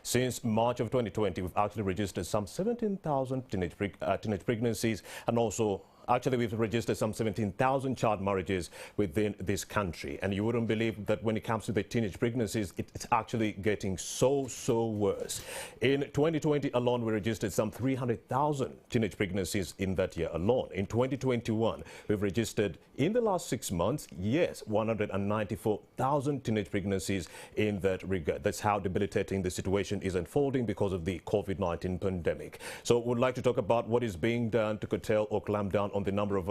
Since March of 2020, we've actually registered some 17,000 teenage pregnancies, and also actually we've registered some 17,000 child marriages within this country. And you wouldn't believe that when it comes to the teenage pregnancies, it's actually getting so worse. In 2020 alone, we registered some 300,000 teenage pregnancies in that year alone. In 2021, we've registered in the last 6 months, yes, 194,000 teenage pregnancies in that regard. That's how debilitating the situation is unfolding because of the COVID-19 pandemic. So we'd like to talk about what is being done to curtail or clamp down on the number of,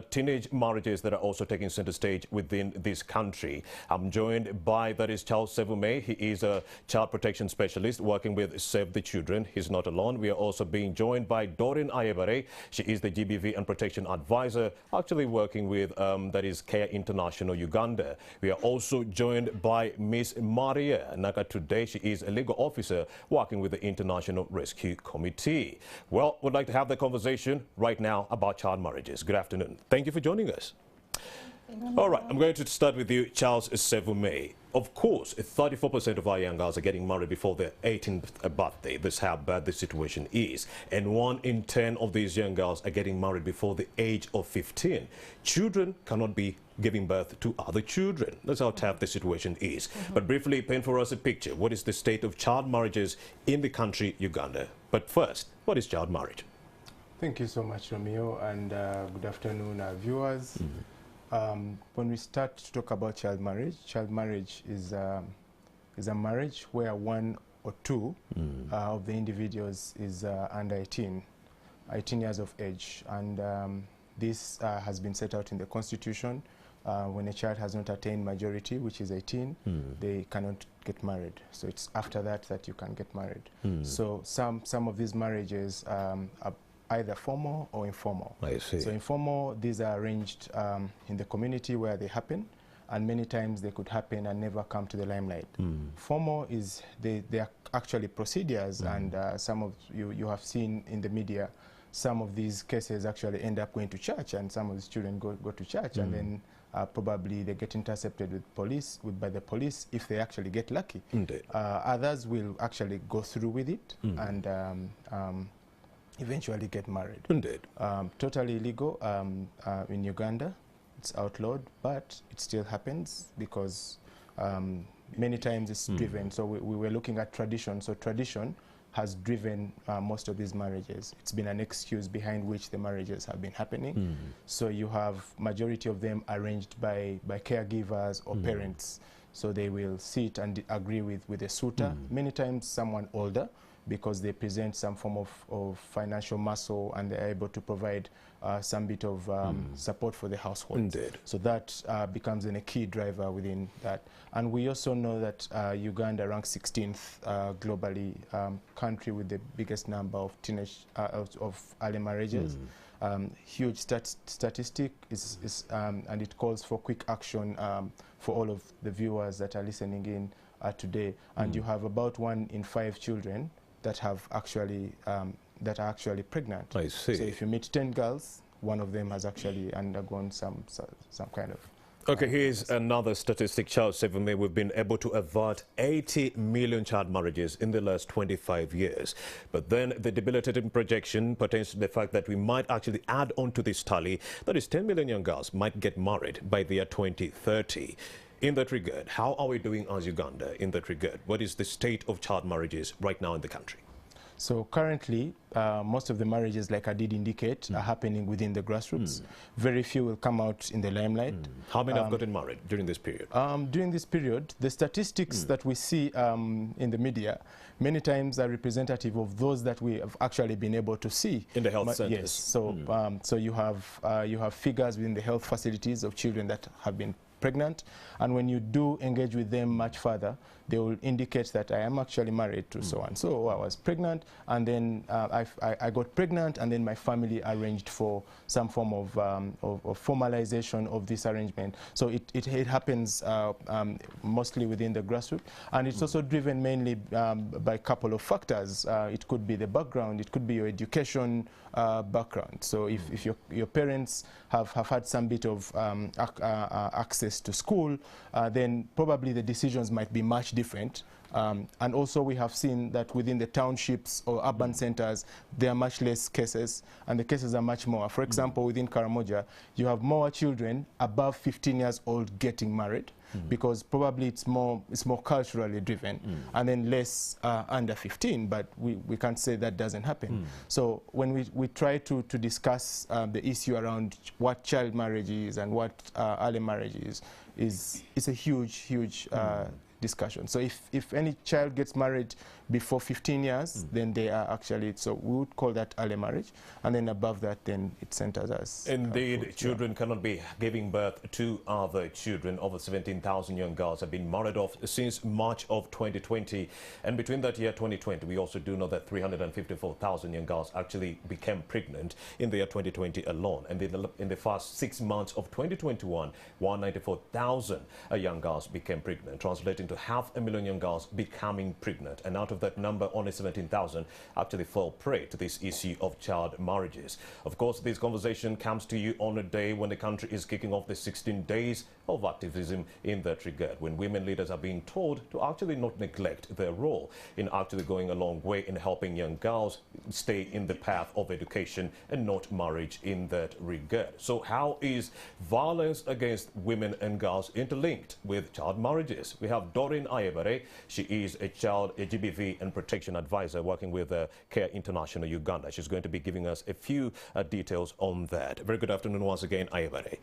teenage marriages that are also taking center stage within this country. I'm joined by, that is Charles Sevume. He is a child protection specialist working with Save the Children. He's not alone. We are also being joined by Doreen Ayebare. She is the GBV and protection advisor, actually working with, that is Care International Uganda. We are also joined by Miss Maria Naka today. She is a legal officer working with the International Rescue Committee. Well, we'd like to have the conversation right now about child marriages. Good afternoon. Thank you for joining us. All right, I'm going to start with you, Charles Sevume. Of course, 34% of our young girls are getting married before their 18th birthday. That's how bad the situation is. And 1 in 10 of these young girls are getting married before the age of 15. Children cannot be giving birth to other children. That's how tough the situation is. But briefly, paint for us a picture. What is the state of child marriages in the country, Uganda? But first, what is child marriage? Thank you so much, Romeo, and good afternoon, viewers. When we start to talk about child marriage is a marriage where one or two of the individuals is under 18 years of age, and this has been set out in the Constitution. When a child has not attained majority, which is 18, they cannot get married. So it's after that you can get married. So some of these marriages are either formal or informal. I see. So informal, these are arranged in the community where they happen, and many times they could happen and never come to the limelight. Formal is, they are actually procedures, and some of you have seen in the media, some of these cases actually end up going to church, and some of these children go to church, and then probably they get intercepted by the police if they actually get lucky. Others will actually go through with it and eventually get married. Totally illegal in Uganda. It's outlawed, but it still happens because many times it's driven. So we were looking at tradition. So tradition has driven most of these marriages. It's been an excuse behind which the marriages have been happening. So you have majority of them arranged by caregivers or parents. So they will sit and agree with a suitor, many times someone older, because they present some form of financial muscle and they're able to provide some bit of support for the household. So that becomes a key driver within that. And we also know that Uganda ranks 16th globally, country with the biggest number of teenage of early marriages. Huge statistic is and it calls for quick action for all of the viewers that are listening in today. And you have about 1 in 5 children that have actually that are actually pregnant. I see. So if you meet 10 girls, one of them has actually undergone some kind of. Okay, here's another statistic, Charles Sevume. We've been able to avert 80 million child marriages in the last 25 years. But then the debilitating projection pertains to the fact that we might actually add on to this tally. That is 10 million young girls might get married by the year 2030. In that regard, how are we doing as Uganda in that regard? What is the state of child marriages right now in the country? So currently, most of the marriages, like I did indicate, are happening within the grassroots. Very few will come out in the limelight. How many have gotten married during this period? During this period, the statistics that we see in the media many times are representative of those that we have actually been able to see in the health centers. Yes. So so you have figures within the health facilities of children that have been pregnant, and when you do engage with them much further, they will indicate that I am actually married to so and so. I was pregnant, and then I got pregnant, and then my family arranged for some form of formalization of this arrangement. So it happens mostly within the grassroots, and it's also driven mainly by a couple of factors. It could be the background, it could be your education background. So if your parents have had some bit of access access to school, then probably the decisions might be much different. And also we have seen that within the townships or urban centers, there are much less cases, and the cases are much more. For example, within Karamoja, you have more children above 15 years old getting married, because probably it's more culturally driven, and then less under 15, but we can't say that doesn't happen. So when we try to discuss the issue around what child marriage is and what early marriage is it's a huge discussion. So if any child gets married before 15 years, then they are actually, so we would call that early marriage, and then above that, then it centers as indeed, children cannot be giving birth to other children. Over 17,000 young girls have been married off since March of 2020, and between that year 2020, we also do know that 354,000 young girls actually became pregnant in the year 2020 alone, and in the first 6 months of 2021, 194,000 young girls became pregnant, translating to 500,000 young girls becoming pregnant, and out of that number, only 17,000 actually fell prey to this issue of child marriages. Of course, this conversation comes to you on a day when the country is kicking off the 16 days of activism in that regard, when women leaders are being told to actually not neglect their role in actually going a long way in helping young girls stay in the path of education and not marriage in that regard. So how is violence against women and girls interlinked with child marriages? We have Doreen Ayebare. She is a GBV and protection advisor working with Care International Uganda. She's going to be giving us a few details on that. Very good afternoon once again, Ayebare.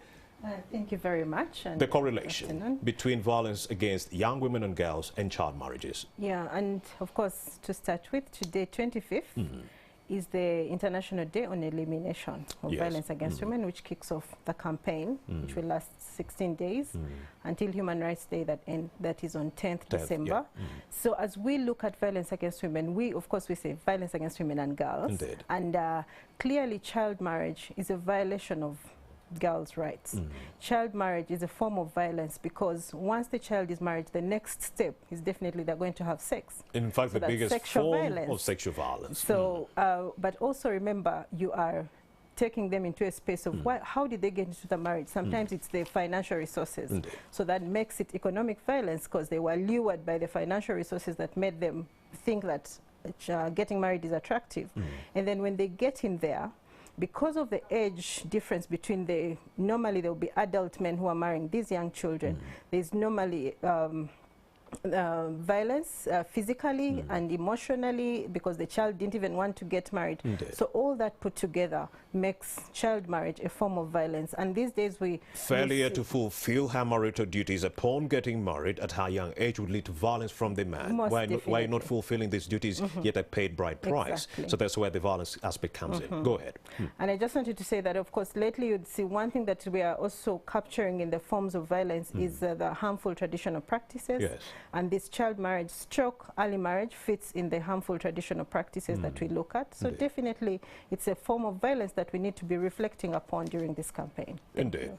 Thank you very much. And the correlation between violence against young women and girls and child marriages. Yeah, and of course, to start with, today, 25th, is the International Day on Elimination of Violence Against Women, which kicks off the campaign, which will last 16 days until Human Rights Day that is on 10th December. So as we look at violence against women, of course, we say violence against women and girls. Indeed. And clearly, child marriage is a violation of girls' rights. Child marriage is a form of violence because once the child is married, the next step is definitely they're going to have sex. In fact, so the biggest form of sexual violence. So, but also remember, you are taking them into a space of how did they get into the marriage? Sometimes it's the financial resources. Indeed. So that makes it economic violence because they were lured by the financial resources that made them think that getting married is attractive. And then when they get in there, because of the age difference between normally there will be adult men who are marrying these young children, there's normally violence physically and emotionally because the child didn't even want to get married. Indeed. So all that put together makes child marriage a form of violence. And these days failure to fulfill her marital duties upon getting married at her young age would lead to violence from the man. Why not fulfilling these duties yet a paid bride price? Exactly. So that's where the violence aspect comes in. Go ahead. And I just wanted to say that, of course, lately you'd see one thing that we are also capturing in the forms of violence is the harmful traditional practices. Yes. And this child marriage stroke early marriage fits in the harmful traditional practices that we look at. So definitely it's a form of violence that we need to be reflecting upon during this campaign. Indeed.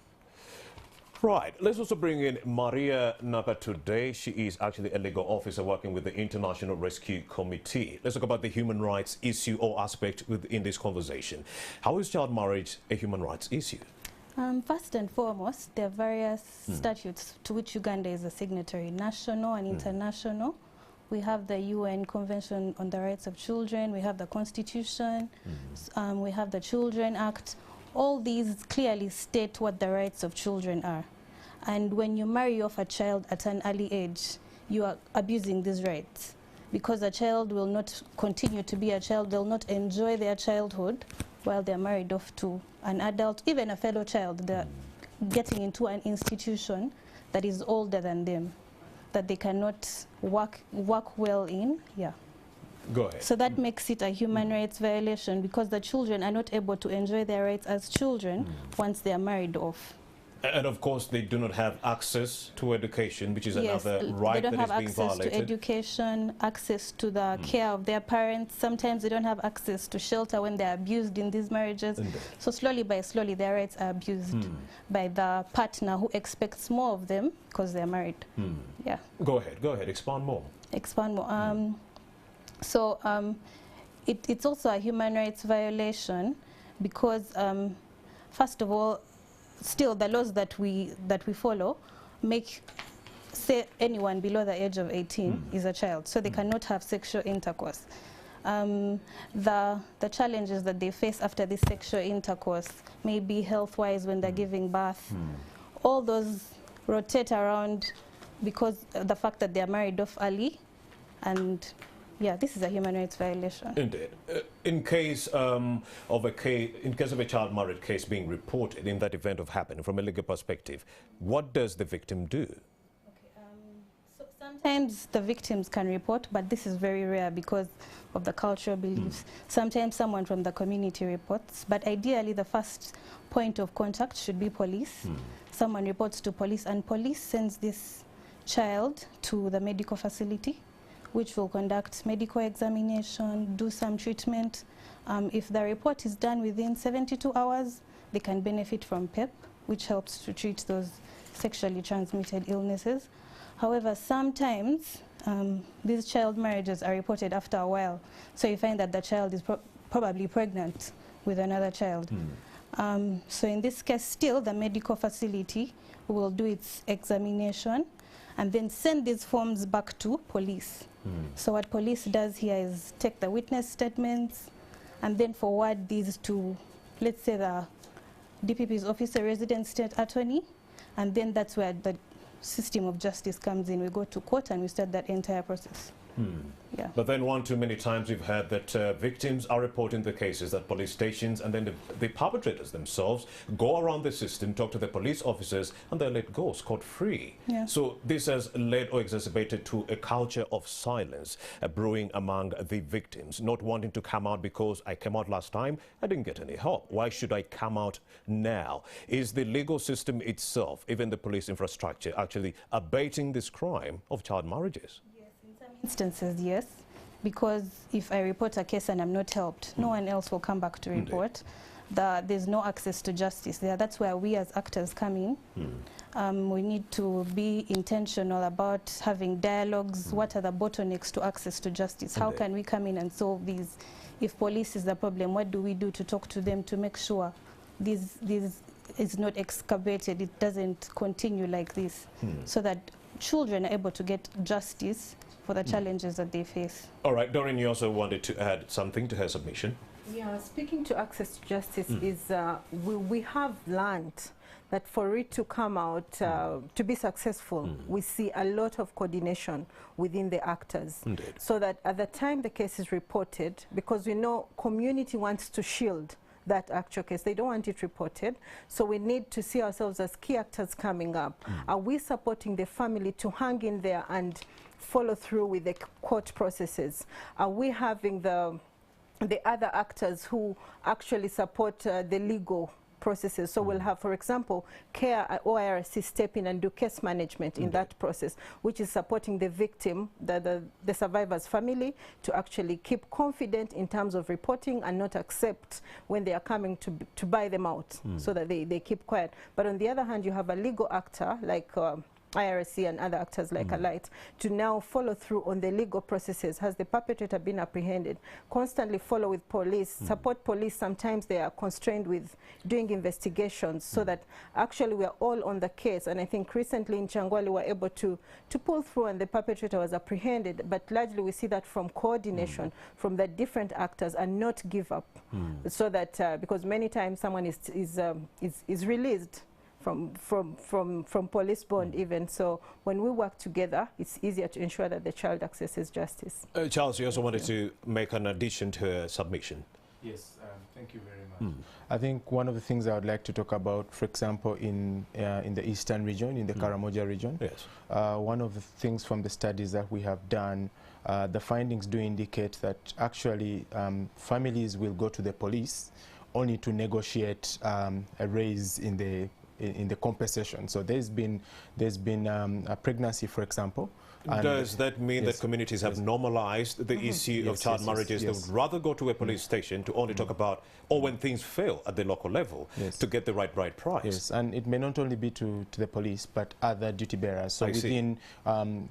Right. Let's also bring in Maria Napa today. She is actually a legal officer working with the International Rescue Committee. Let's talk about the human rights issue or aspect within this conversation. How is child marriage a human rights issue? First and foremost, there are various statutes to which Uganda is a signatory, national and international. We have the UN Convention on the Rights of Children, we have the Constitution, we have the Children Act. All these clearly state what the rights of children are. And when you marry off a child at an early age, you are abusing these rights because a child will not continue to be a child, they'll not enjoy their childhood while they're married off to an adult, even a fellow child. They're getting into an institution that is older than them, that they cannot work well in. Yeah. Go ahead. So that makes it a human rights violation because the children are not able to enjoy their rights as children once they are married off. And of course, they do not have access to education, which is another right that is being violated. They don't have access to education, access to the care of their parents. Sometimes they don't have access to shelter when they're abused in these marriages. So slowly by slowly, their rights are abused by the partner who expects more of them because they're married. Yeah. Go ahead, expand more. Expand more. It's also a human rights violation because, first of all, still the laws that we follow say anyone below the age of 18 is a child, so they cannot have sexual intercourse. The challenges that they face after this sexual intercourse, maybe health-wise when they're giving birth, all those rotate around because of the fact that they're married off early, and yeah, this is a human rights violation. Indeed. In case of a child marriage case being reported, in that event of happening, from a legal perspective, what does the victim do? So sometimes the victims can report, but this is very rare because of the cultural beliefs. Sometimes someone from the community reports, but ideally the first point of contact should be police. Someone reports to police, and police sends this child to the medical facility, which will conduct medical examination, do some treatment. If the report is done within 72 hours, they can benefit from PEP, which helps to treat those sexually transmitted illnesses. However, sometimes these child marriages are reported after a while, so you find that the child is probably pregnant with another child. So in this case, still the medical facility will do its examination and then send these forms back to police. So what police does here is take the witness statements and then forward these to, let's say, the DPP's office, the resident state attorney, and then that's where the system of justice comes in. We go to court and we start that entire process. Yeah. But then one too many times we've heard that victims are reporting the cases at police stations, and then the perpetrators themselves go around the system, talk to the police officers, and they're let go scot-free. Yeah. So this has led or exacerbated to a culture of silence brewing among the victims, not wanting to come out because I came out last time, I didn't get any help. Why should I come out now? Is the legal system itself, even the police infrastructure, actually abating this crime of child marriages? Instances, yes, because if I report a case and I'm not helped, no one else will come back to report. There's no access to justice there. That's where we as actors come in. We need to be intentional about having dialogues. What are the bottlenecks to access to justice? How can we come in and solve these? If police is the problem, what do we do to talk to them to make sure this is not excavated, it doesn't continue like this, so that children are able to get justice for the challenges that they face. All right, Doreen, you also wanted to add something to her submission. Yeah, speaking to access to justice is we have learned that for it to come out, to be successful, we see a lot of coordination within the actors. Indeed. So that at the time the case is reported, because we know community wants to shield that actual case. They don't want it reported. So we need to see ourselves as key actors coming up. Are we supporting the family to hang in there and follow through with the court processes? Are we having the other actors who actually support the legal processes? So we'll have, for example, CARE or IRC step in and do case management in that process, which is supporting the victim, the survivor's family, to actually keep confident in terms of reporting and not accept when they are coming to buy them out, so that they keep quiet. But on the other hand, you have a legal actor like IRC and other actors like Alight to now follow through on the legal processes. Has the perpetrator been apprehended? Constantly follow with police, support police. Sometimes they are constrained with doing investigations, so that actually we are all on the case. And I think recently in Changwali we were able to pull through and the perpetrator was apprehended. But largely we see that from coordination from the different actors and not give up. So that because many times someone is released from police bond even. So when we work together, it's easier to ensure that the child accesses justice. Charles, you also wanted to make an addition to her submission. Yes, thank you very much. I think one of the things I would like to talk about, for example, in the eastern region, in the Karamoja region, one of the things from the studies that we have done, the findings do indicate that actually families will go to the police only to negotiate a raise in the compensation. So there's been a pregnancy, for example. Does that mean that communities have normalized the issue of child marriages? They would rather go to a police station to only talk about, or when things fail at the local level, to get the right price. Yes, and it may not only be to the police, but other duty bearers. So within,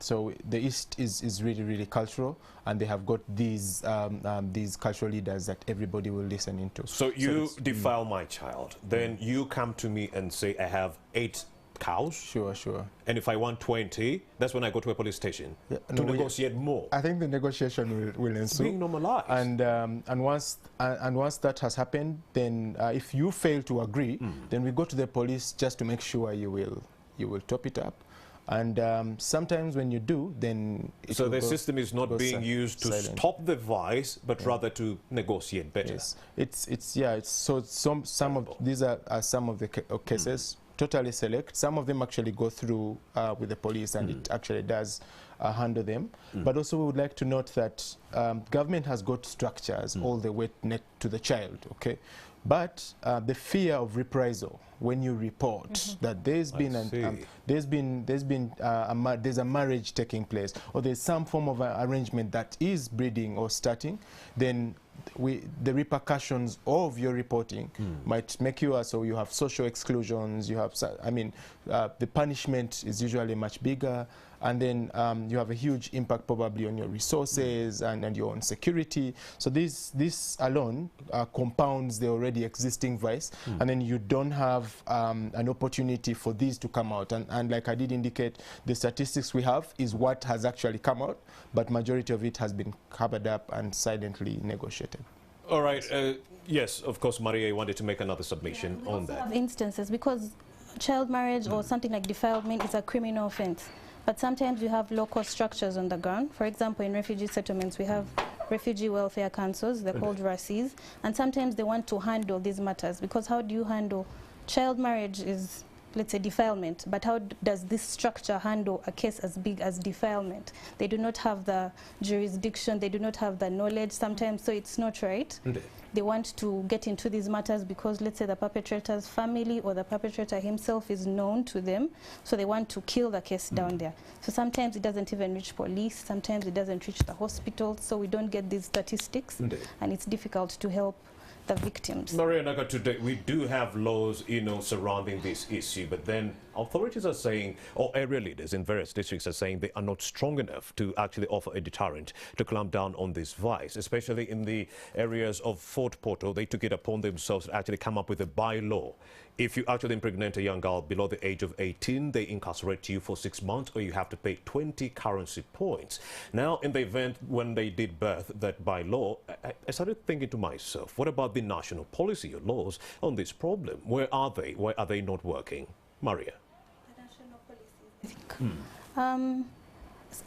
so the East is really, really cultural, and they have got these cultural leaders that everybody will listen into. So you defile my child, then you come to me and say, I have 8 cows. Sure, sure. And if I want 20, that's when I go to a police station to negotiate more. I think the negotiation will ensue. It's being normalized. And once that has happened, then if you fail to agree, then we go to the police just to make sure you will top it up. And sometimes when you do, then so the system is not being used to stop the vice, but rather to negotiate better. Yes, so some of these are some of the cases. Totally select. Some of them actually go through with the police, and it actually does handle them. But also we would like to note that government has got structures all the way to the child, okay? But the fear of reprisal when you report that there's a marriage taking place, or there's some form of arrangement that is breeding or starting, then the repercussions of your reporting might make you so you have social exclusions. You have, the punishment is usually much bigger. And then you have a huge impact probably on your resources and your own security. So this alone compounds the already existing vice, and then you don't have an opportunity for these to come out. And like I did indicate, the statistics we have is what has actually come out, but majority of it has been covered up and silently negotiated. All right. Yes, of course, Maria, you wanted to make another submission on that. Have instances, because child marriage or something like defilement is a criminal offense. But sometimes you have local structures on the ground. For example, in refugee settlements, we have refugee welfare councils, they're called RACs, and sometimes they want to handle these matters, because how do you handle child marriage is, let's say, defilement, but how does this structure handle a case as big as defilement? They do not have the jurisdiction, they do not have the knowledge sometimes, so it's not right. They want to get into these matters because, let's say, the perpetrator's family or the perpetrator himself is known to them, so they want to kill the case down there. So sometimes it doesn't even reach police, sometimes it doesn't reach the hospital, so we don't get these statistics, and it's difficult to help the victims. Maria Naga, today we do have laws, surrounding this issue, but then authorities are saying, or area leaders in various districts are saying, they are not strong enough to actually offer a deterrent to clamp down on this vice, especially in the areas of Fort Portal. They took it upon themselves to actually come up with a bylaw. If you actually impregnate a young girl below the age of 18, they incarcerate you for 6 months, or you have to pay 20 currency points. Now, in the event when they did birth that bylaw, I started thinking to myself, what about the national policy or laws on this problem? Where are they? Why are they not working? Maria. The national policies, I think.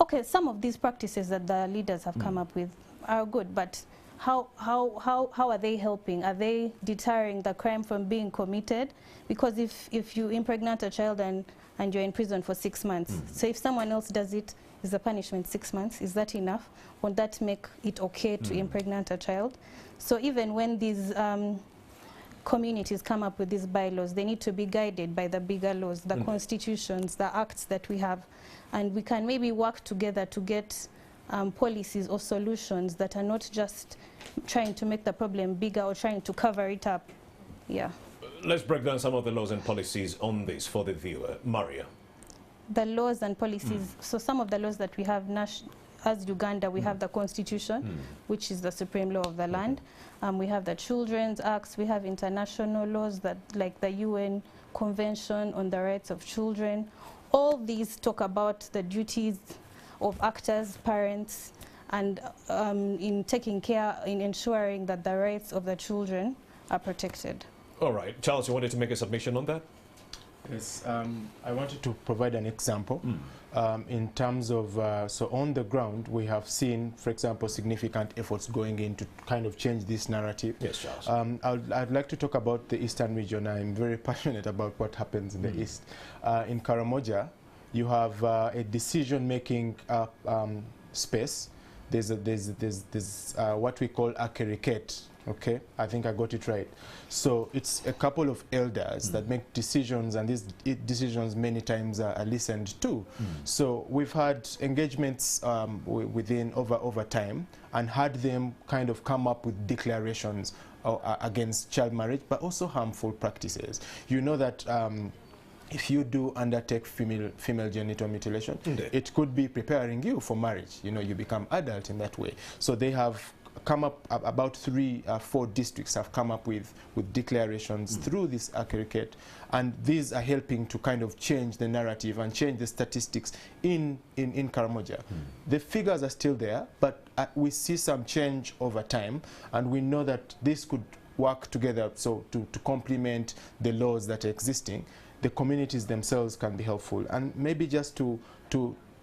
Okay, some of these practices that the leaders have come up with are good, but how are they helping? Are they deterring the crime from being committed? Because if you impregnate a child and you're in prison for 6 months, so if someone else does it, is the punishment 6 months? Is that enough? Won't that make it okay to impregnate a child? So even when these communities come up with these bylaws, they need to be guided by the bigger laws, the constitutions, the acts that we have. And we can maybe work together to get policies or solutions that are not just trying to make the problem bigger or trying to cover it up. Yeah. Let's break down some of the laws and policies on this for the viewer. Maria. The laws and policies, so some of the laws that we have as Uganda, we have the Constitution, which is the supreme law of the land. We have the Children's Acts, we have international laws that, like the UN Convention on the Rights of Children. All these talk about the duties of actors, parents, and in taking care, in ensuring that the rights of the children are protected. All right. Charles, you wanted to make a submission on that? Yes, I wanted to provide an example in terms of, so on the ground, we have seen, for example, significant efforts going in to kind of change this narrative. Yes, Charles. I'd like to talk about the Eastern region. I'm very passionate about what happens in the East. In Karamoja, you have a decision-making space. There's what we call a keriket. Okay, I think I got it right. So it's a couple of elders that make decisions, and these decisions many times are listened to. So we've had engagements within over time, and had them kind of come up with declarations against child marriage, but also harmful practices. You know that if you do undertake female genital mutilation, it could be preparing you for marriage. You know, you become adult in that way. So they have come up, about 4 districts have come up with declarations through this aggregate, and these are helping to kind of change the narrative and change the statistics in Karamoja. The figures are still there, but we see some change over time, and we know that this could work together so to complement the laws that are existing. The communities themselves can be helpful. And maybe just to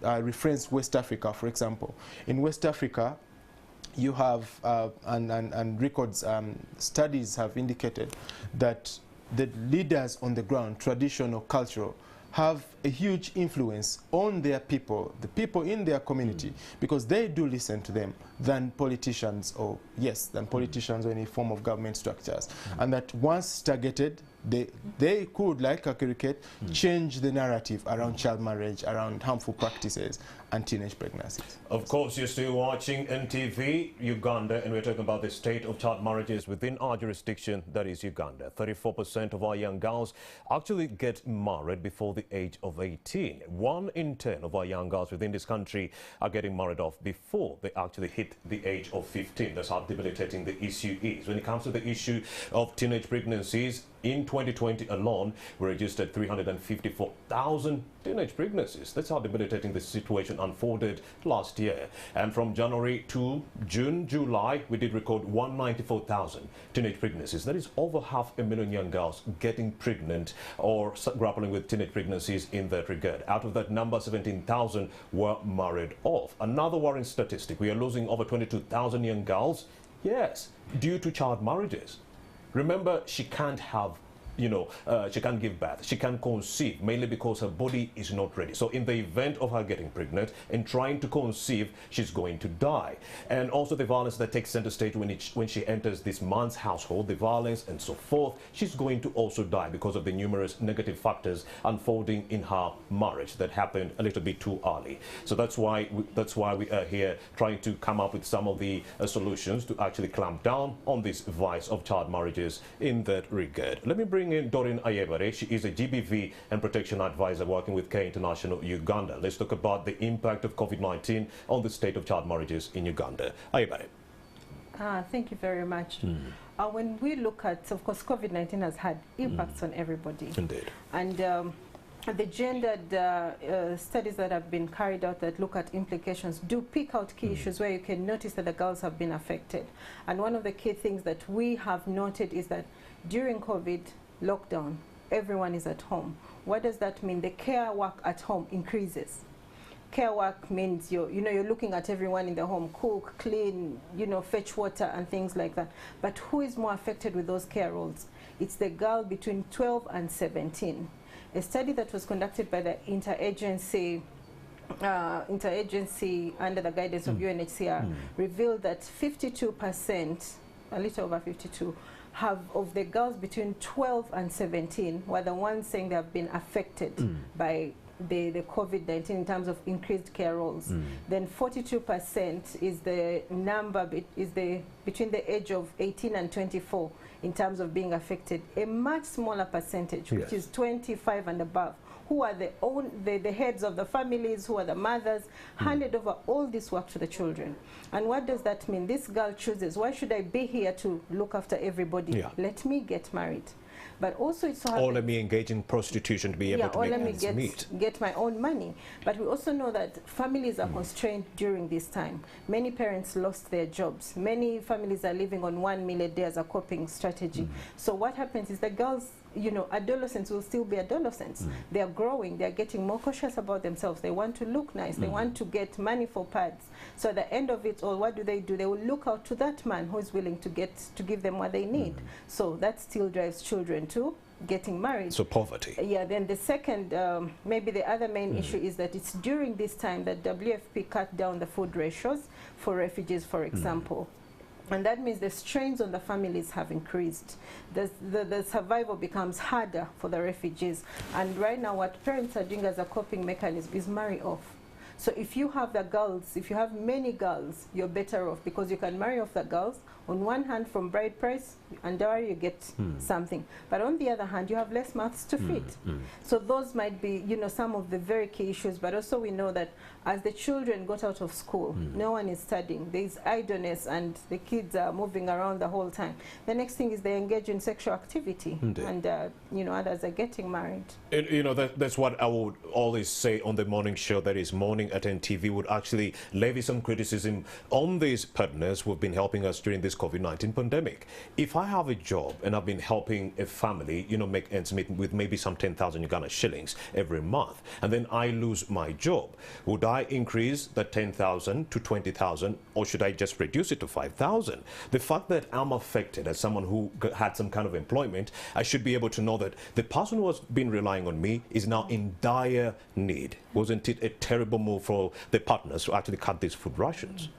reference West Africa, for example. In West Africa, you have, and records, studies have indicated that the leaders on the ground, traditional, cultural, have a huge influence on their people, the people in their community, because they do listen to them than politicians, or than politicians or any form of government structures. And that once targeted, they could, like a cricket, change the narrative around child marriage, around harmful practices and teenage pregnancies. Of course, you're still watching NTV Uganda, and we're talking about the state of child marriages within our jurisdiction, that is Uganda. 34% of our young girls actually get married before the age of 18. 1 in 10 of our young girls within this country are getting married off before they actually hit the age of 15. That's how debilitating the issue is. When it comes to the issue of teenage pregnancies, in 2020 alone, we registered 354,000 teenage pregnancies. That's how debilitating the situation unfolded last year. And from January to June, July, we did record 194,000 teenage pregnancies. That is over 500,000 young girls getting pregnant or grappling with teenage pregnancies in that regard. Out of that number, 17,000 were married off. Another worrying statistic, we are losing over 22,000 young girls, due to child marriages. Remember, she can't have, she can't give birth, she can't conceive, mainly because her body is not ready. So in the event of her getting pregnant and trying to conceive, she's going to die. And also the violence that takes center stage when she enters this man's household, the violence and so forth, she's going to also die because of the numerous negative factors unfolding in her marriage that happened a little bit too early. So that's why we are here trying to come up with some of the solutions to actually clamp down on this vice of child marriages in that regard. Let me bring in Doreen Ayebare. She is a GBV and protection advisor working with Care International Uganda. Let's talk about the impact of COVID-19 on the state of child marriages in Uganda. Ayebare. Thank you very much. When we look at, of course, COVID-19 has had impacts on everybody. Indeed. And the gendered studies that have been carried out that look at implications do pick out key issues where you can notice that the girls have been affected. And one of the key things that we have noted is that during COVID lockdown, everyone is at home. What does that mean? The care work at home increases. Care work means you're looking at everyone in the home, cook, clean, fetch water and things like that. But who is more affected with those care roles? It's the girl between 12 and 17. A study that was conducted by the interagency under the guidance of UNHCR revealed that 52%, a little over 52, of the girls between 12 and 17 were the ones saying they have been affected by the COVID-19 in terms of increased care roles. Then 42% is the number between the age of 18 and 24 in terms of being affected. A much smaller percentage, which is 25 and above, who are the heads of the families, who are the mothers, handed over all this work to the children. And what does that mean? This girl chooses, why should I be here to look after everybody? Let me get married. But also it's or let me engage in prostitution to be able to make ends meet. Get my own money. But we also know that families are constrained during this time. Many parents lost their jobs. Many families are living on 1 meal a day as a coping strategy. So what happens is the girls, adolescents will still be adolescents. They are growing. They are getting more cautious about themselves. They want to look nice. They want to get money for pads. So at the end of it all, what do? They will look out to that man who is willing to give them what they need. So that still drives children to getting married. So poverty. Then the second, maybe the other main issue is that it's during this time that WFP cut down the food ratios for refugees, for example. And that means the strains on the families have increased. The survival becomes harder for the refugees. And right now what parents are doing as a coping mechanism is marry off. So if you have the girls, if you have many girls, you're better off because you can marry off the girls. On one hand, from bride price and dowry, you get something. But on the other hand, you have less mouths to feed. So those might be, some of the very key issues. But also we know that as the children got out of school, no one is studying. There's idleness and the kids are moving around the whole time. The next thing is they engage in sexual activity. Indeed. And, you know, others are getting married. You know, that's what I would always say on the morning show, that is Morning at NTV, would actually levy some criticism on these partners who have been helping us during this COVID-19 pandemic. If I have a job and I've been helping a family, you know, make ends meet with maybe some 10,000 Uganda shillings every month, and then I lose my job, would I increase that 10,000 to 20,000, or should I just reduce it to 5,000? The fact that I'm affected as someone who had some kind of employment, I should be able to know that the person who has been relying on me is now in dire need. Wasn't it a terrible move for the partners to actually cut these food rations?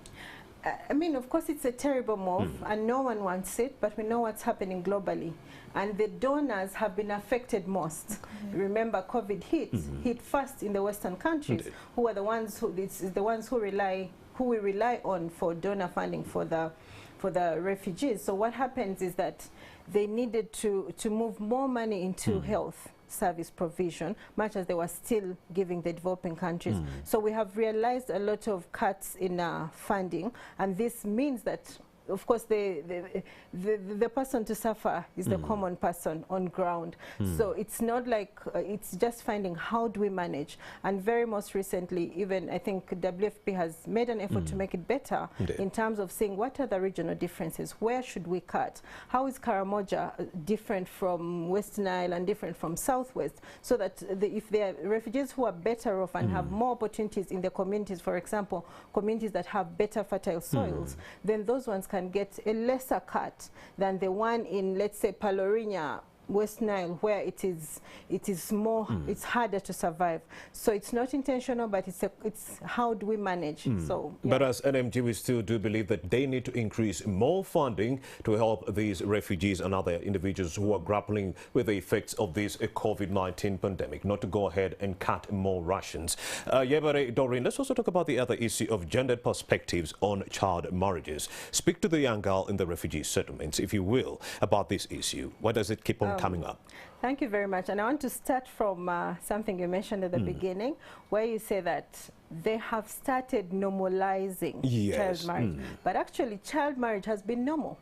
I mean, of course, it's a terrible move, and no one wants it, but we know what's happening globally. And the donors have been affected most. Remember, COVID hit first in the Western countries, Indeed. who are the ones who, who we rely on for donor funding for the refugees. So what happens is that they needed to move more money into health service provision, much as they were still giving the developing countries. So we have realized a lot of cuts in funding, and this means that, of course, the person to suffer is the common person on ground. So it's not like, it's just finding how do we manage. And very most recently, even I think WFP has made an effort to make it better in terms of saying what are the regional differences, where should we cut, how is Karamoja different from West Nile and different from Southwest, so that if there are refugees who are better off and have more opportunities in the communities, for example, communities that have better fertile soils, then those ones can get a lesser cut than the one in, let's say, Palorinia, West Nile, where it is more, it's harder to survive. So it's not intentional, but it's how do we manage? So, yeah. But as NMG, we still do believe that they need to increase more funding to help these refugees and other individuals who are grappling with the effects of this COVID-19 pandemic, not to go ahead and cut more rations. Yebare, Doreen, let's also talk about the other issue of gendered perspectives on child marriages. Speak to the young girl in the refugee settlements, if you will, about this issue. Why does it keep on coming up? Thank you very much. And I want to start from something you mentioned at the beginning, where you say that they have started normalizing child marriage. But actually, child marriage has been normal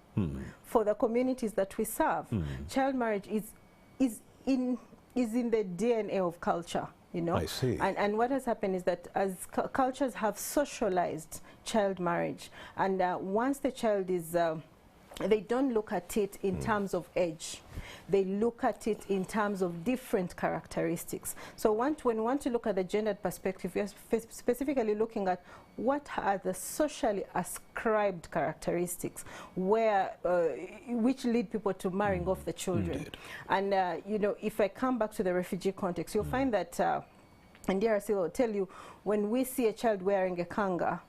for the communities that we serve. Child marriage is in the DNA of culture. You know, I see. And what has happened is that as cultures have socialized child marriage, and once the child is they don't look at it in terms of age. They look at it in terms of different characteristics. So when we want to look at the gendered perspective, we are specifically looking at what are the socially ascribed characteristics which lead people to marrying off the children. Indeed. And you know, if I come back to the refugee context, you'll find that, and DRC will tell you, when we see a child wearing a kanga,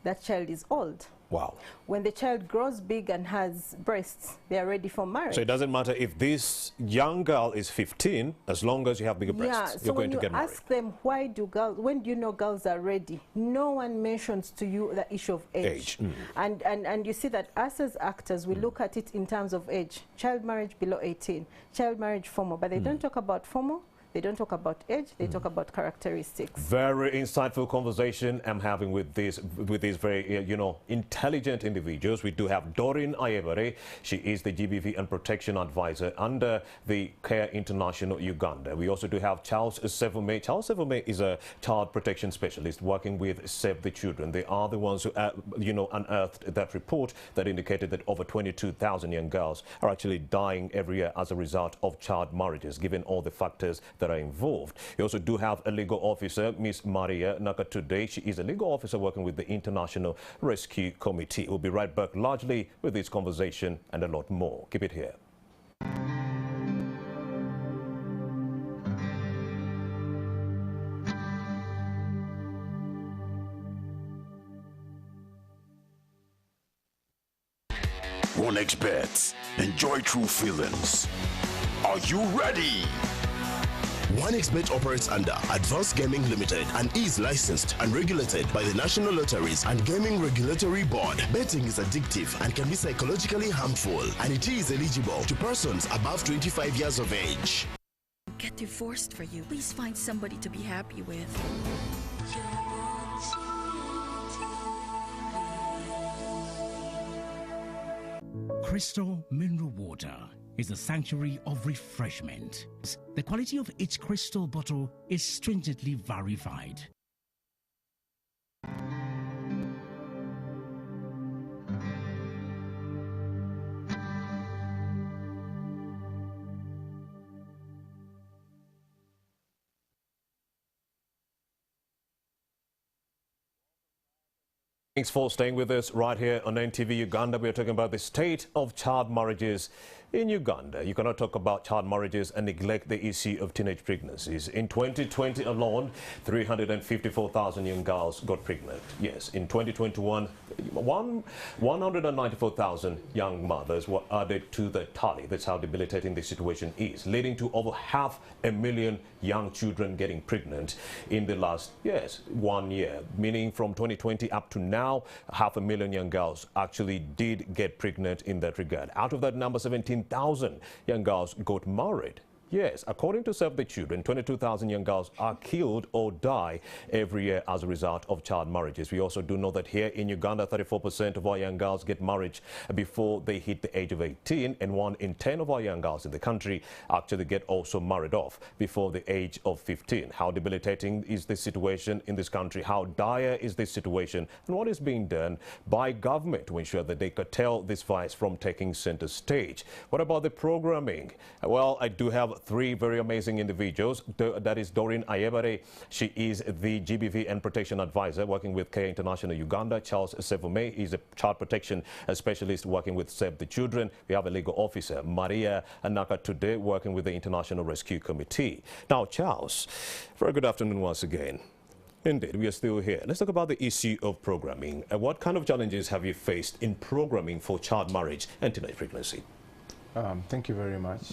that child is old. Wow. When the child grows big and has breasts, they are ready for marriage. So it doesn't matter if this young girl is 15, as long as you have bigger breasts, you're going to get married. Ask them, when do you know girls are ready? No one mentions to you the issue of age. And you see that us as actors, we look at it in terms of age. Child marriage below 18, child marriage formal, but they don't talk about formal. They don't talk about age, they talk about characteristics. Very insightful conversation I'm having with these very, you know, intelligent individuals. We do have Doreen Ayebare. She is the GBV and Protection Advisor under the Care International Uganda. We also do have Charles Sevume. Charles Sevume is a child protection specialist working with Save the Children. They are the ones who, you know, unearthed that report that indicated that over 22,000 young girls are actually dying every year as a result of child marriages, given all the factors that are involved. You also do have a legal officer, Miss Maria Nakatude. She is a legal officer working with the International Rescue Committee. We'll be right back largely with this conversation and a lot more. Keep it here. OneXBet. Enjoy true feelings. Are you ready? OneXBet operates under Advanced Gaming Limited and is licensed and regulated by the National Lotteries and Gaming Regulatory Board. Betting is addictive and can be psychologically harmful, and it is eligible to persons above 25 years of age. Get divorced for you. Please find somebody to be happy with. Crystal mineral water is a sanctuary of refreshment. The quality of each crystal bottle is stringently verified. Thanks for staying with us right here on NTV Uganda. We are talking about the state of child marriages in Uganda. You cannot talk about child marriages and neglect the issue of teenage pregnancies. In 2020 alone, 354,000 young girls got pregnant. Yes, in 2021, 194,000 young mothers were added to the tally. That's how debilitating the situation is, leading to over 500,000 young children getting pregnant in the last, 1 year. Meaning from 2020 up to now, 500,000 young girls actually did get pregnant in that regard. Out of that number, 17,000 young girls got married. Yes, according to Save the Children, 22,000 young girls are killed or die every year as a result of child marriages. We also do know that here in Uganda, 34% of our young girls get married before they hit the age of 18, and 1 in 10 of our young girls in the country actually get also married off before the age of 15. How debilitating is this situation in this country? How dire is this situation? And what is being done by government to ensure that they curtail this vice from taking center stage? What about the programming? Well, I do have 3 very amazing individuals. That is Doreen Ayebare. She is the GBV and Protection Advisor working with Care International Uganda. Charles Sevume is a child protection specialist working with Save the Children. We have a legal officer, Maria Anaka, today working with the International Rescue Committee. Now, Charles, very good afternoon once again. Indeed, we are still here. Let's talk about the issue of programming. What kind of challenges have you faced in programming for child marriage and teenage pregnancy? Thank you very much.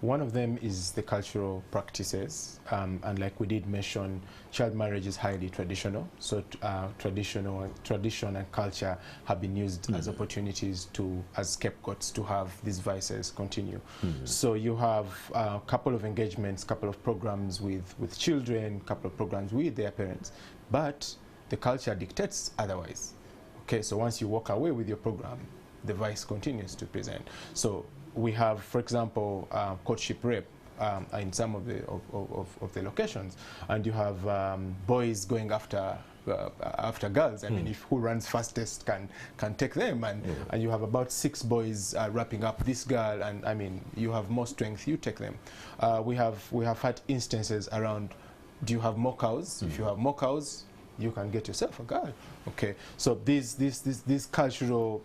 One of them is the cultural practices, and like we did mention, child marriage is highly traditional. So tradition and culture have been used as opportunities as scapegoats to have these vices continue. So you have a couple of engagements, couple of programs with children, couple of programs with their parents, but the culture dictates otherwise. Okay, so once you walk away with your program, the vice continues to present. So we have, for example, courtship rape in some of the locations, and you have boys going after girls. I mean, if who runs fastest can take them, and you have about 6 boys wrapping up this girl, and I mean, you have more strength, you take them. We have had instances around, do you have more cows? If you have more cows, you can get yourself a girl. Okay, so this cultural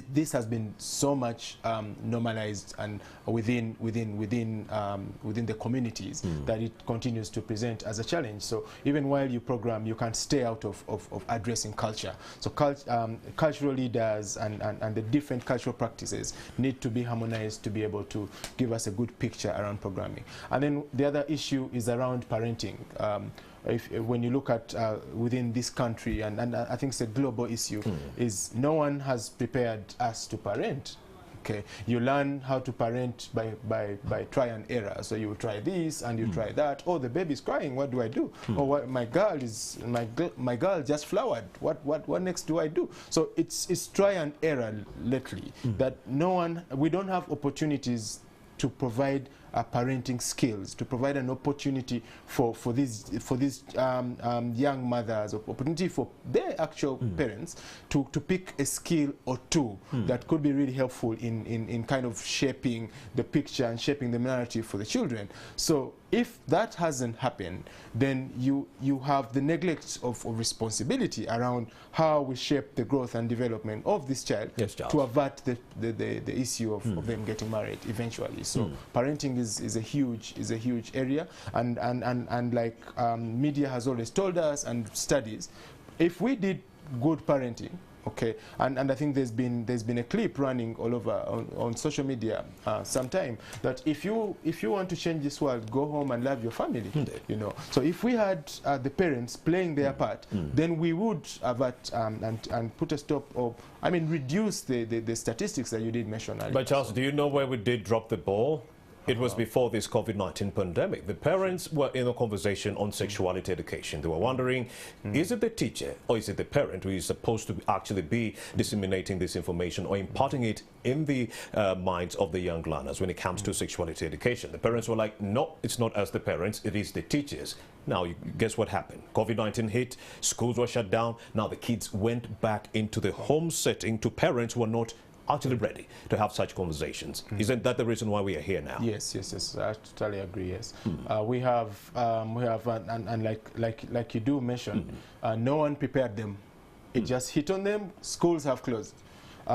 this has been so much normalized and within the communities that it continues to present as a challenge. So even while you program, you can't stay out of addressing culture. So cultural leaders and the different cultural practices need to be harmonized to be able to give us a good picture around programming. And then the other issue is around parenting. When you look at within this country, and I think it's a global issue, is no one has prepared us to parent. Okay, you learn how to parent by try and error. So you try this and you try that. Oh, the baby's crying. What do I do? Oh, my girl just flowered. What next do I do? So it's try and error lately. That we don't have opportunities to provide parenting skills, to provide an opportunity for these young mothers, opportunity for their actual parents to pick a skill or two that could be really helpful in kind of shaping the picture and shaping the narrative for the children. So if that hasn't happened, then you have the neglect of responsibility around how we shape the growth and development of this child, to avert the issue of them getting married eventually. So parenting is a huge area, and like media has always told us, and studies, if we did good parenting, okay, and I think there's been a clip running all over on social media sometime, that if you want to change this world, go home and love your family. You know, so if we had the parents playing their part, then we would avert and put a stop, or reduce the statistics that you did mention earlier. But Charles, do you know where we did drop the ball? It was before this COVID-19 pandemic. The parents were in a conversation on sexuality education. They were wondering, is it the teacher or is it the parent who is supposed to actually be disseminating this information or imparting it in the minds of the young learners when it comes to sexuality education? The parents were like, no, it's not us the parents, it is the teachers. Now, guess what happened? COVID-19 hit, schools were shut down. Now the kids went back into the home setting to parents who were not actually ready to have such conversations. Isn't that the reason why we are here now? Yes, I totally agree. Yes, we have, and like you do mention, no one prepared them. It just hit on them. Schools have closed.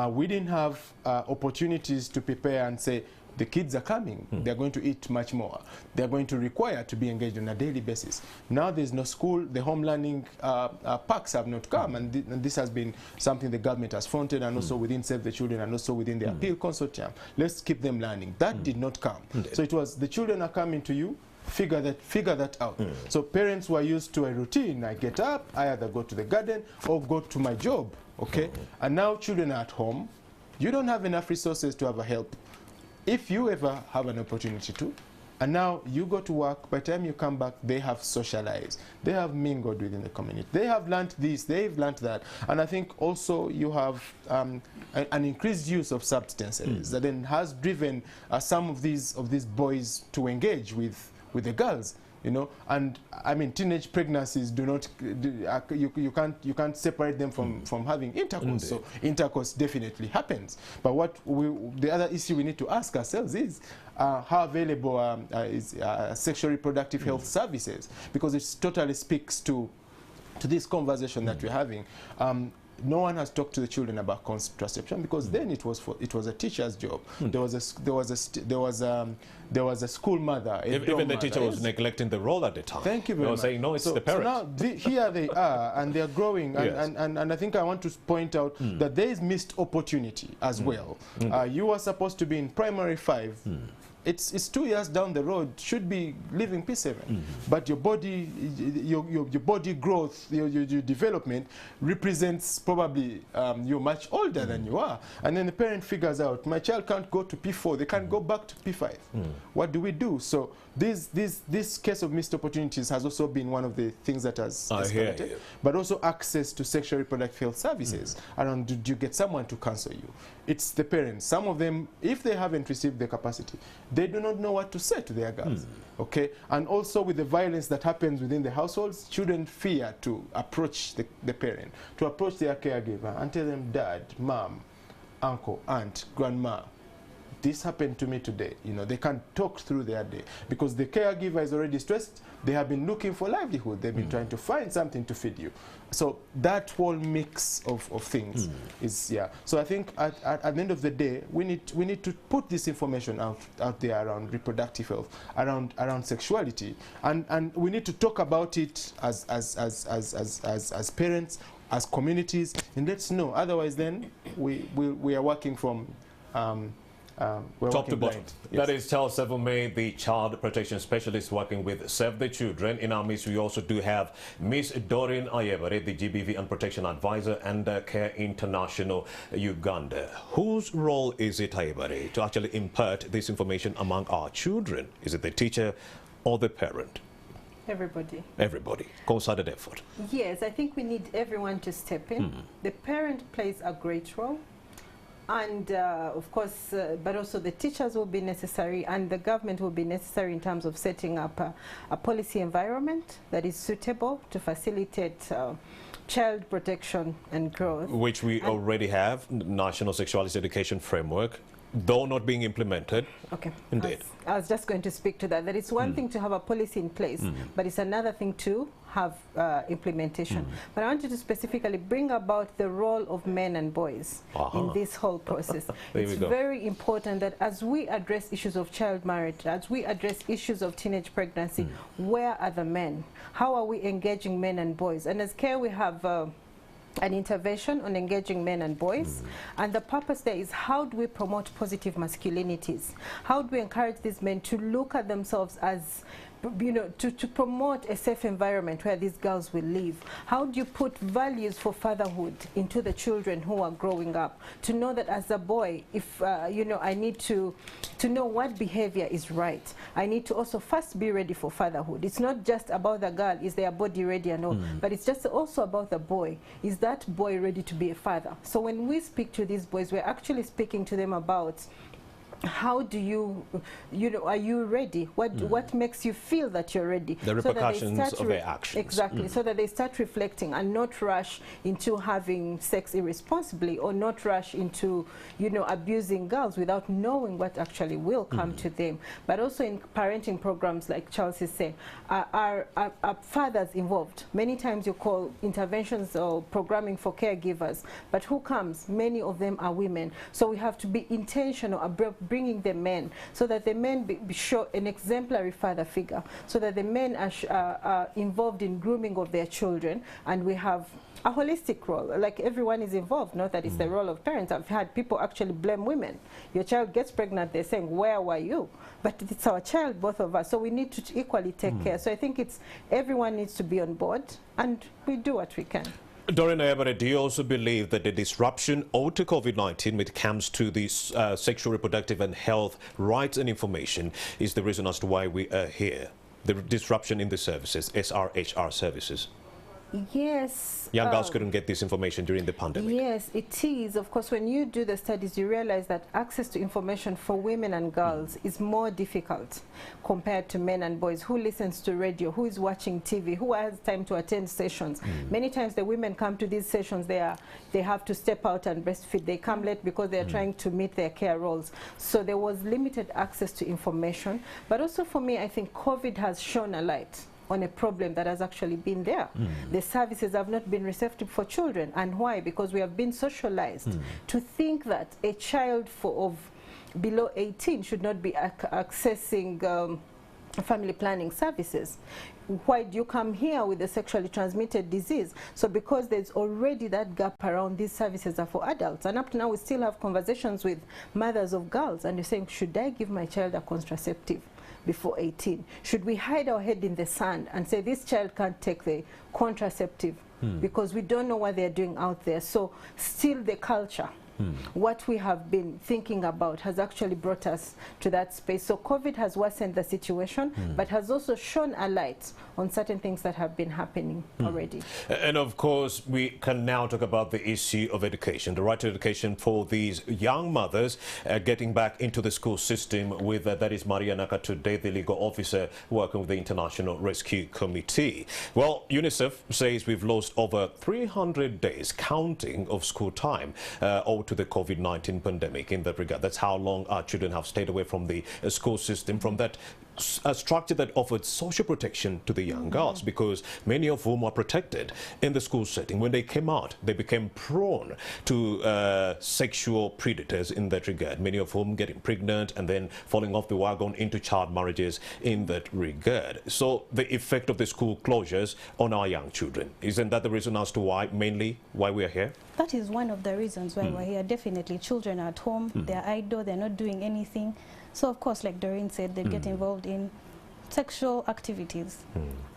We didn't have opportunities to prepare and say, the kids are coming, they're going to eat much more. They're going to require to be engaged on a daily basis. Now there's no school, the home learning packs have not come, and this has been something the government has fronted, and also within Save the Children, and also within the Appeal Consortium. Let's keep them learning. That did not come. So it was, the children are coming to you, figure that out. So parents were used to a routine. I get up, I either go to the garden or go to my job, okay? And now children are at home. You don't have enough resources to have a help. If you ever have an opportunity to, and now you go to work, by the time you come back, they have socialized, they have mingled within the community, they have learned this, they've learned that. And I think also you have an increased use of substances that then has driven some of these boys to engage with the girls. You know, and I mean, teenage pregnancies do not, you can't separate them from having intercourse. So intercourse definitely happens. But the other issue we need to ask ourselves is how available is sexual reproductive health services, because it totally speaks to this conversation that we're having. No one has talked to the children about contraception, because then it was a teacher's job. There was a school mother. Even the teacher was neglecting the role at the time. Thank you very much. They were saying, no, it's the parents. So now here they are, and they're growing. And I think I want to point out that there is missed opportunity as well. You were supposed to be in primary 5. It's 2 years down the road, should be leaving P7. But your body, your body growth, your development represents probably you're much older than you are. And then the parent figures out, my child can't go to P4, they can't go back to P5. What do we do? So this case of missed opportunities has also been one of the things that has escalated. But also access to sexual reproductive health services. Around, did you get someone to counsel you? It's the parents. Some of them, if they haven't received the capacity, they do not know what to say to their girls. Okay? And also with the violence that happens within the households, children fear to approach the parent, to approach their caregiver and tell them, dad, mom, uncle, aunt, grandma, this happened to me today. You know, they can't talk through their day because the caregiver is already stressed. They have been looking for livelihood. They've been trying to find something to feed you. So that whole mix of things is, So I think at the end of the day, we need to put this information out there around reproductive health, around sexuality, and we need to talk about it as parents, as communities, and let's know. Otherwise, then we are working from top to bottom. Yes. That is Charles Sevume, the child protection specialist working with Save the Children. In our midst, we also do have Miss Doreen Ayebare, the GBV and Protection Advisor and Care International Uganda. Whose role is it, Ayebare, to actually impart this information among our children? Is it the teacher or the parent? Everybody. Everybody. Concerted effort. Yes, I think we need everyone to step in. The parent plays a great role. And of course, but also the teachers will be necessary, and the government will be necessary in terms of setting up a policy environment that is suitable to facilitate child protection and growth. Which we already have, National Sexuality Education Framework, though not being implemented. Okay. Indeed. I was just going to speak to that. That it's one thing to have a policy in place, but it's another thing to have implementation. But I wanted to specifically bring about the role of men and boys in this whole process. It's very important that as we address issues of child marriage, as we address issues of teenage pregnancy, where are the men? How are we engaging men and boys? And as CARE, we have an intervention on engaging men and boys, and the purpose there is how do we promote positive masculinities? How do we encourage these men to look at themselves as to promote a safe environment where these girls will live? How do you put values for fatherhood into the children who are growing up? To know that as a boy, if, I need to know what behavior is right. I need to also first be ready for fatherhood. It's not just about the girl, is their body ready and all, but it's just also about the boy. Is that boy ready to be a father? So when we speak to these boys, we're actually speaking to them about how do you, are you ready? What makes you feel that you're ready? The repercussions of their actions. Exactly, so that they start reflecting and not rush into having sex irresponsibly, or not rush into, abusing girls without knowing what actually will come to them. But also in parenting programs, like Charles is saying, are fathers involved. Many times you call interventions or programming for caregivers, but who comes? Many of them are women. So we have to be intentional about bringing the men, so that the men show an exemplary father figure, so that the men are involved in grooming of their children, and we have a holistic role, like everyone is involved, not that it's the role of parents. I've had people actually blame women. Your child gets pregnant, they're saying, where were you? But it's our child, both of us, so we need to equally take care. So I think everyone needs to be on board, and we do what we can. Doreen Ayabare, do you also believe that the disruption owed to COVID-19 when it comes to this sexual, reproductive and health rights and information is the reason as to why we are here? The disruption in the services, SRHR services? Yes. Young girls couldn't get this information during the pandemic. Yes, it is. Of course, when you do the studies, you realize that access to information for women and girls is more difficult compared to men and boys. Who listens to radio? Who is watching TV? Who has time to attend sessions? Many times the women come to these sessions, they have to step out and breastfeed. They come late because they're trying to meet their care roles. So there was limited access to information. But also for me, I think COVID has shone a light on a problem that has actually been there. The services have not been receptive for children. And why? Because we have been socialized to think that a child of below 18 should not be accessing family planning services. Why do you come here with a sexually transmitted disease? So because there's already that gap around, these services are for adults. And up to now, we still have conversations with mothers of girls, and they're saying, should I give my child a contraceptive before 18? Should we hide our head in the sand and say this child can't take the contraceptive because we don't know what they're doing out there? So still the culture, what we have been thinking about has actually brought us to that space. So COVID has worsened the situation, but has also shone a light on certain things that have been happening already. And of course, we can now talk about the issue of education, the right to education for these young mothers getting back into the school system with, that is Maria Naka today, the legal officer working with the International Rescue Committee. Well, UNICEF says we've lost over 300 days counting of school time owed to the COVID-19 pandemic in that regard. That's how long our children have stayed away from the school system, from that structure that offered social protection to the young girls, because many of whom are protected in the school setting. When they came out, they became prone to sexual predators in that regard, many of whom getting pregnant and then falling off the wagon into child marriages in that regard. So the effect of the school closures on our young children, isn't that the reason as to why, mainly, why we are here? That is one of the reasons why we're here. Definitely, children are at home, they're idle, they're not doing anything. So, of course, like Doreen said, they get involved in sexual activities.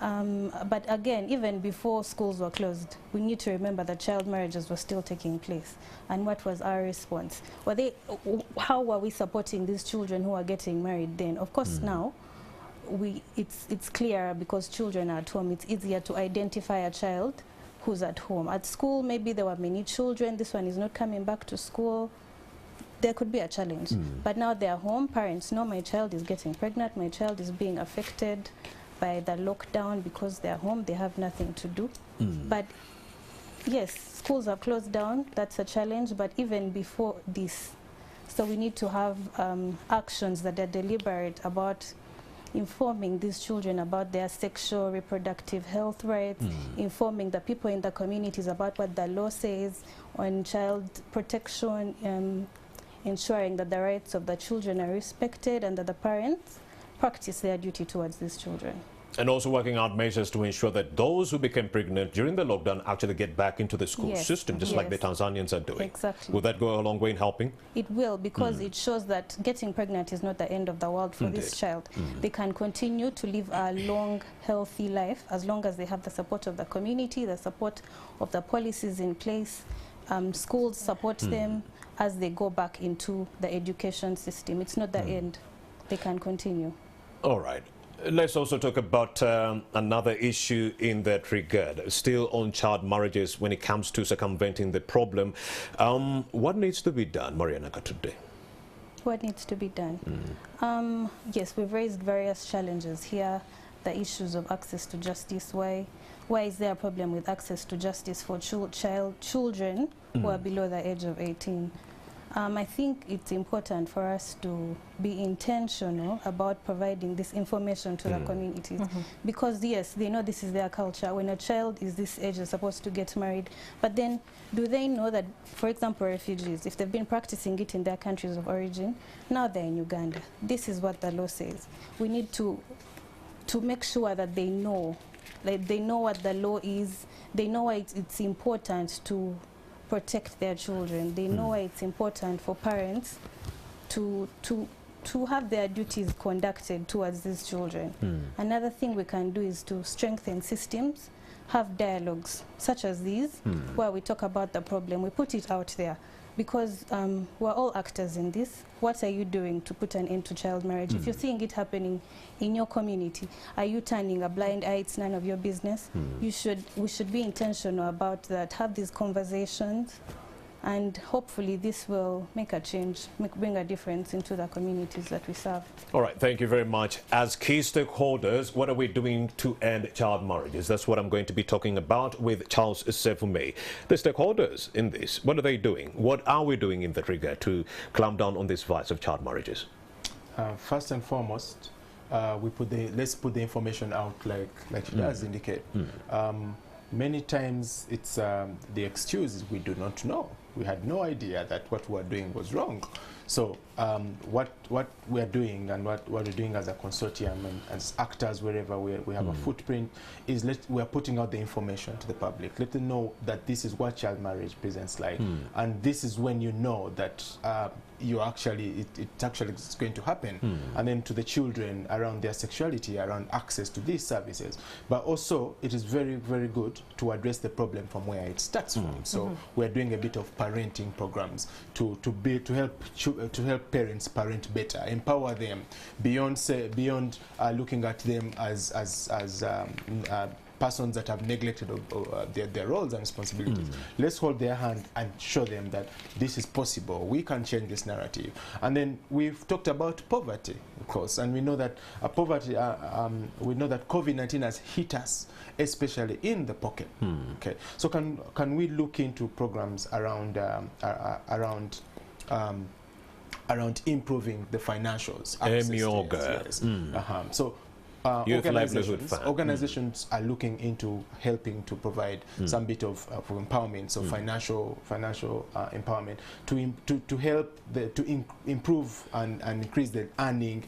But again, even before schools were closed, we need to remember that child marriages were still taking place. And what was our response? How were we supporting these children who are getting married then? Of course, now, it's clearer because children are at home. It's easier to identify a child who's at home. At school, maybe there were many children. This one is not coming back to school. There could be a challenge. But now they're home. Parents know my child is getting pregnant. My child is being affected by the lockdown because they're home. They have nothing to do. But yes, schools are closed down. That's a challenge. But even before this, so we need to have actions that are deliberate about informing these children about their sexual reproductive health rights, informing the people in the communities about what the law says on child protection, ensuring that the rights of the children are respected and that the parents practice their duty towards these children. And also working out measures to ensure that those who became pregnant during the lockdown actually get back into the school system, just like the Tanzanians are doing. Exactly. Will that go a long way in helping? It will, because it shows that getting pregnant is not the end of the world for this child. They can continue to live a long, healthy life as long as they have the support of the community, the support of the policies in place. Schools support them as they go back into the education system. It's not the end. They can continue. All right. Let's also talk about another issue in that regard, still on child marriages when it comes to circumventing the problem. What needs to be done, Mariana Katude? What needs to be done? Yes, we've raised various challenges here. The issues of access to justice. Why is there a problem with access to justice for children who are below the age of 18? I think it's important for us to be intentional about providing this information to the communities, because yes, they know this is their culture. When a child is this age, they're supposed to get married, but then do they know that, for example, refugees, if they've been practicing it in their countries of origin, now they're in Uganda. This is what the law says. We need to make sure that they know, like they know what the law is, they know why it's important to protect their children. They know why it's important for parents to have their duties conducted towards these children. Another thing we can do is to strengthen systems, have dialogues such as these, where we talk about the problem, we put it out there, because we're all actors in this. What are you doing to put an end to child marriage? If you're seeing it happening in your community, are you turning a blind eye? It's none of your business. We should be intentional about that, have these conversations, and hopefully this will make a change, bring a difference into the communities that we serve. All right, thank you very much. As key stakeholders, what are we doing to end child marriages? That's what I'm going to be talking about with Charles Sefume. The stakeholders in this, what are they doing? What are we doing in that regard to clamp down on this vice of child marriages? First and foremost, let's put the information out like she does indicate. Many times it's the excuse is we do not know. We had no idea that what we were doing was wrong. So what we are doing and what we're doing as a consortium and as actors wherever we have a footprint is we are putting out the information to the public. Let them know that this is what child marriage presents like, and this is when you know that it actually is going to happen. And then to the children around their sexuality, around access to these services. But also it is very, very good to address the problem from where it starts from. So we're doing a bit of parenting programs to help parents parent better, empower them beyond looking at them as persons that have neglected their roles and responsibilities. Let's hold their hand and show them that this is possible. We can change this narrative. And then we've talked about poverty, of course, and we know that poverty. We know that COVID-19 has hit us, especially in the pocket. Okay, so can we look into programs around improving the financials? So organizations are looking into helping to provide some bit of empowerment, so financial empowerment to help to improve and increase the earning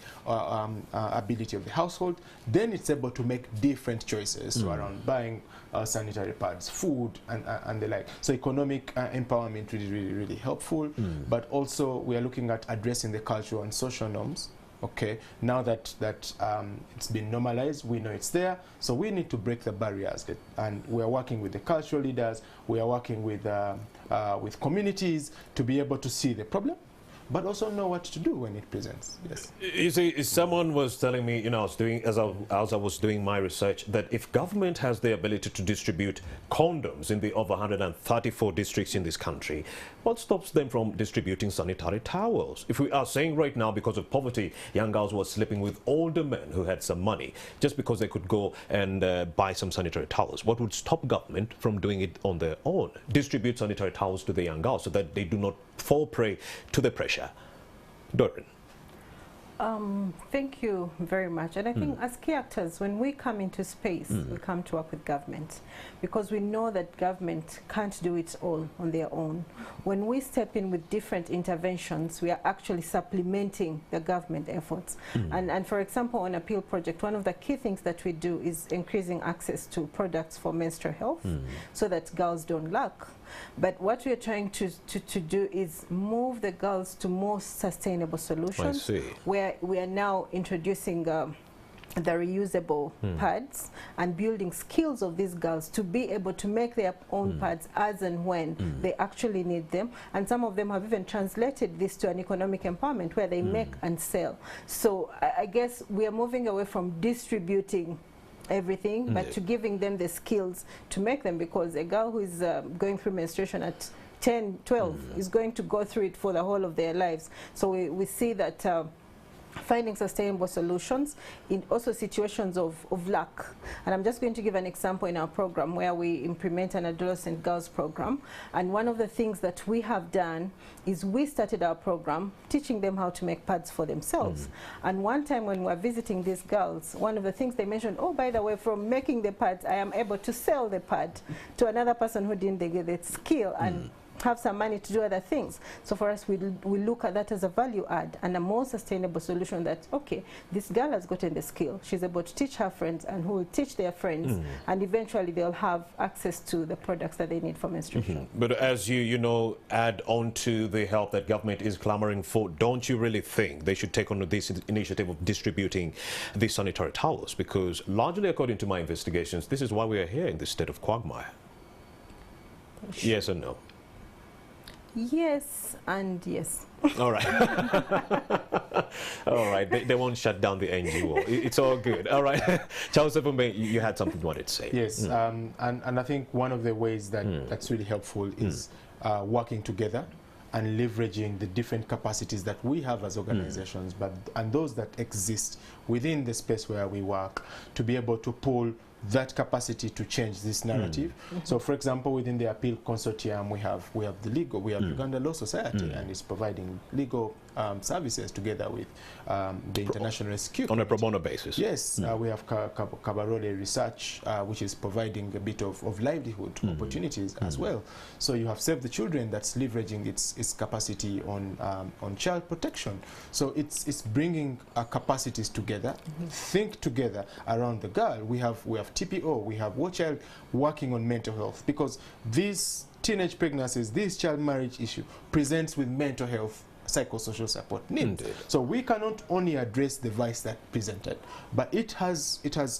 ability of the household. Then it's able to make different choices around buying sanitary pads, food, and the like. So economic empowerment really helpful. But also we are looking at addressing the cultural and social norms. Okay, now that it's been normalized, we know it's there, so we need to break the barriers. And we are working with the cultural leaders, we are working with communities to be able to see the problem, but also know what to do when it presents. Yes. You see, someone was telling me, as I was doing my research, that if government has the ability to distribute condoms in the over 134 districts in this country, what stops them from distributing sanitary towels? If we are saying right now, because of poverty, young girls were sleeping with older men who had some money just because they could go and buy some sanitary towels, what would stop government from doing it on their own? Distribute sanitary towels to the young girls so that they do not fall prey to the pressure. Dorin. Thank you very much. And I think as key actors, when we come into space, we come to work with government because we know that government can't do it all on their own. When we step in with different interventions, we are actually supplementing the government efforts. And for example, on Appeal Project, one of the key things that we do is increasing access to products for menstrual health so that girls don't lack. But what we are trying to do is move the girls to more sustainable solutions, where we are now introducing the reusable pads and building skills of these girls to be able to make their own pads as and when they actually need them. And some of them have even translated this to an economic empowerment where they make and sell. So I guess we are moving away from distributing everything, but to giving them the skills to make them, because a girl who is going through menstruation at 10, 12 is going to go through it for the whole of their lives. So we see that finding sustainable solutions in also situations of lack. And I'm just going to give an example in our program where we implement an adolescent girls program. And one of the things that we have done is we started our program teaching them how to make pads for themselves. And one time when we were visiting these girls, one of the things they mentioned, oh, by the way, from making the pads, I am able to sell the pad to another person who didn't get the skill and have some money to do other things. So for us, we look at that as a value add and a more sustainable solution that, okay, this girl has gotten the skill. She's able to teach her friends and who will teach their friends. And eventually they'll have access to the products that they need for menstruation. But as you know, add on to the help that government is clamoring for, don't you really think they should take on this initiative of distributing these sanitary towels? Because largely, according to my investigations, this is why we are here in this state of quagmire. Yes or no? Yes and yes. All right. All right. They won't shut down the NGO. It's all good. All right. Charles Efume, you had something you wanted to say. Yes. And I think one of the ways that that's really helpful is working together and leveraging the different capacities that we have as organizations, and those that exist within the space where we work, to be able to pull that capacity to change this narrative. So for example, within the Appeal Consortium, we have Uganda Law Society, and it's providing legal services together with the International Rescue on a pro bono basis. Yes, we have Kabarole Research, which is providing a bit of livelihood opportunities as well. So you have Save the Children that's leveraging its capacity on child protection. So it's bringing capacities together, think together around the girl. We have TPO, we have War Child working on mental health, because these teenage pregnancies, this child marriage issue presents with mental health psychosocial support needs. So we cannot only address the vice that presented, but it has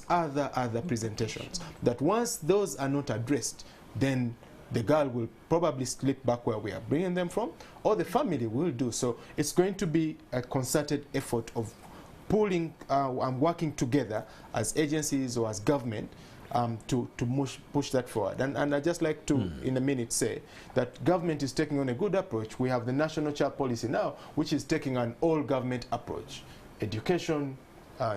other presentations that once those are not addressed, then the girl will probably slip back where we are bringing them from, or the family will do. So it's going to be a concerted effort of pulling and working together as agencies or as government to push that forward. And I'd just like to, in a minute, say that government is taking on a good approach. We have the National Child Policy now, which is taking an all-government approach. Education,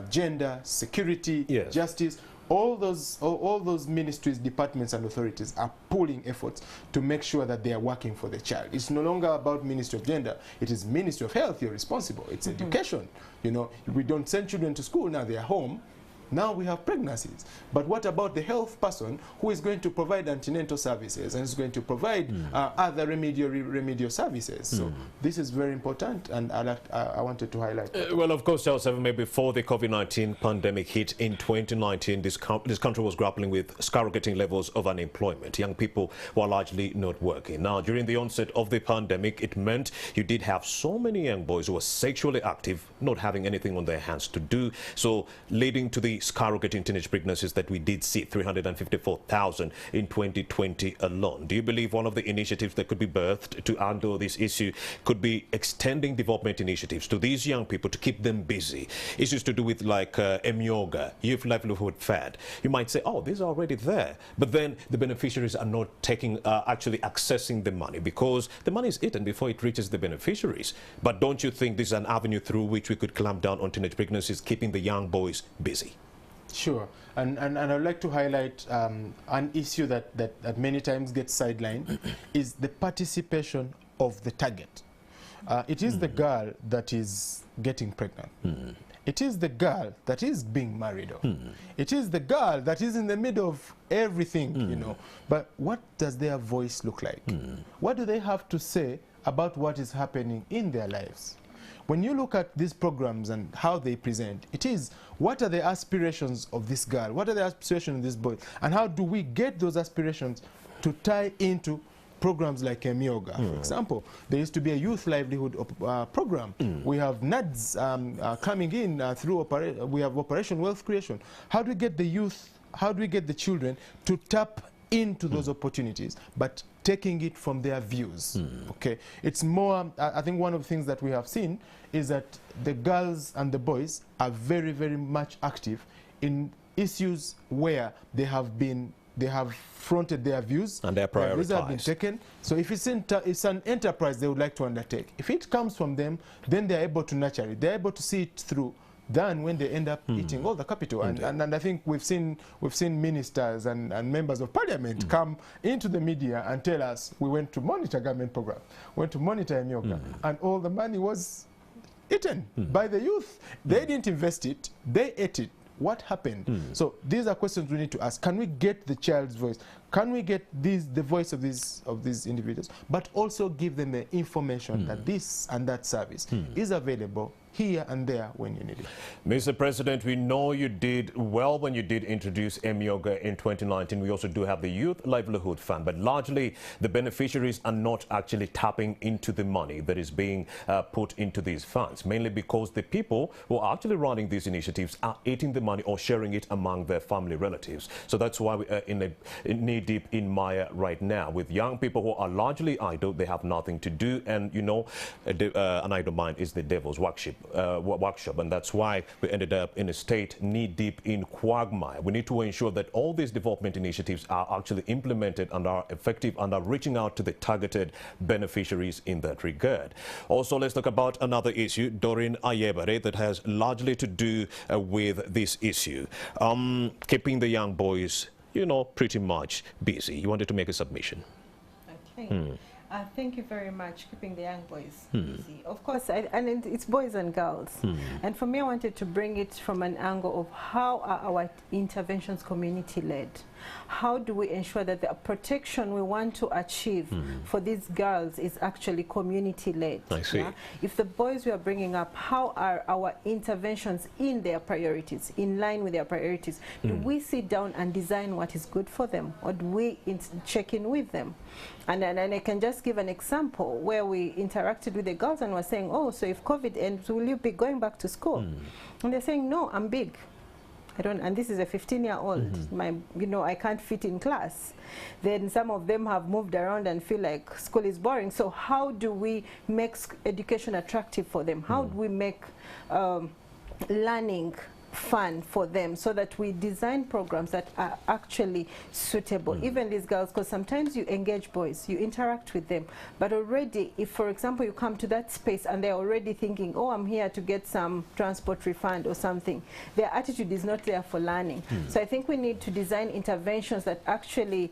gender, security, justice, all those ministries, departments, and authorities are pulling efforts to make sure that they are working for the child. It's no longer about Ministry of Gender. It is Ministry of Health. You're responsible. It's education. You know, we don't send children to school now. They are home. Now we have pregnancies. But what about the health person who is going to provide antenatal services and is going to provide other remedial services? So this is very important, and I wanted to highlight that. Well, of course, Charles, maybe before the COVID-19 pandemic hit in 2019, this country was grappling with skyrocketing levels of unemployment. Young people were largely not working. Now, during the onset of the pandemic, it meant you did have so many young boys who were sexually active, not having anything on their hands to do, so leading to the skyrocketing teenage pregnancies that we did see, 354,000 in 2020 alone. Do you believe one of the initiatives that could be birthed to handle this issue could be extending development initiatives to these young people to keep them busy? Issues to do with like Yoga, Youth Livelihood Fund. You might say, oh, these are already there. But then the beneficiaries are not taking, actually accessing the money, because the money is eaten before it reaches the beneficiaries. But don't you think this is an avenue through which we could clamp down on teenage pregnancies, keeping the young boys busy? Sure, and I'd like to highlight an issue that many times gets sidelined is the participation of the target. it is the girl that is getting pregnant. It is the girl that is being married off. It is the girl that is in the middle of everything, you know. But what does their voice look like? What do they have to say about what is happening in their lives? When you look at these programs and how they present, it is, what are the aspirations of this girl? What are the aspirations of this boy? And how do we get those aspirations to tie into programs like Emyoga? For example, there used to be a youth livelihood program. We have NADS coming in through we have Operation Wealth Creation. How do we get the youth, how do we get the children to tap into those opportunities, but taking it from their views? Okay, it's more, I think one of the things that we have seen is that the girls and the boys are very, very much active in issues where they have fronted their views and their priorities have been taken. So if it's an enterprise they would like to undertake, if it comes from them, then they're able to nurture it, they're able to see it through, than when they end up eating all the capital. And I think we've seen ministers and members of parliament come into the media and tell us, we went to monitor government program, went to monitor Emyoga, and all the money was eaten by the youth. They didn't invest it, they ate it. What happened? So these are questions we need to ask. Can we get the child's voice? Can we get the voice of these individuals, but also give them the information that this and that service is available here and there when you need it. Mr. President, we know you did well when you did introduce Emyoga in 2019. We also do have the Youth Livelihood Fund, but largely the beneficiaries are not actually tapping into the money that is being put into these funds, mainly because the people who are actually running these initiatives are eating the money or sharing it among their family relatives. So that's why we are knee-deep in mire right now with young people who are largely idle. They have nothing to do, and you know, an idle mind is the devil's workshop, and that's why we ended up in a state knee-deep in quagmire. We need to ensure that all these development initiatives are actually implemented and are effective and are reaching out to the targeted beneficiaries in that regard. Also, let's talk about another issue, Doreen Ayebare, that has largely to do with this issue. Keeping the young boys, you know, pretty much busy. You wanted to make a submission. Okay. Thank you very much. Keeping the young boys busy. Of course, and it's boys and girls. And for me, I wanted to bring it from an angle of how are our interventions community-led? How do we ensure that the protection we want to achieve for these girls is actually community-led? I see. Yeah? If the boys we are bringing up, how are our interventions in their priorities, in line with their priorities? Do we sit down and design what is good for them, or do we check in with them? And I can just give an example where we interacted with the girls and were saying, oh, so if COVID ends, will you be going back to school? And they're saying, no, I'm big. I don't, and this is a 15-year-old. You know, I can't fit in class. Then some of them have moved around and feel like school is boring. So how do we make education attractive for them? How do we make learning fun for them, so that we design programs that are actually suitable? Even these girls, because sometimes you engage boys, you interact with them, but already, if for example you come to that space and they're already thinking, oh, I'm here to get some transport refund or something, their attitude is not there for learning. So I think we need to design interventions that actually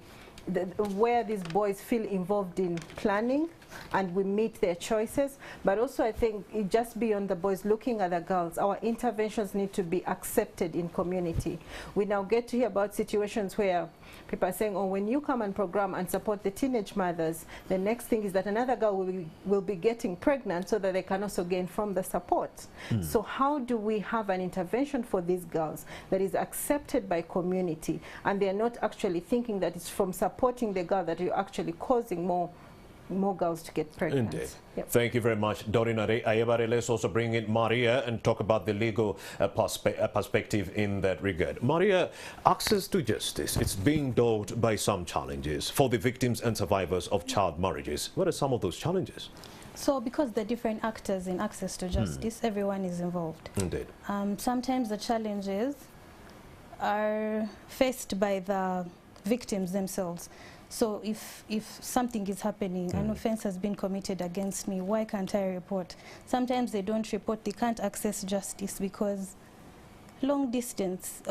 where these boys feel involved in planning and we meet their choices. But also I think it just beyond the boys, looking at the girls, our interventions need to be accepted in community. We now get to hear about situations where people are saying, oh, when you come and program and support the teenage mothers, the next thing is that another girl will be getting pregnant so that they can also gain from the support. So how do we have an intervention for these girls that is accepted by community, and they're not actually thinking that it's from supporting the girl that you're actually causing more girls to get pregnant. Indeed. Yep. Thank you very much, Doreen Ayebare. Let's also bring in Maria and talk about the legal perspective in that regard. Maria, access to justice, it's being dogged by some challenges for the victims and survivors of child marriages. What are some of those challenges? So because the different actors in access to justice, everyone is involved. Indeed. Sometimes the challenges are faced by the victims themselves. So if something is happening, an offense has been committed against me, why can't I report? Sometimes they don't report, they can't access justice because long distance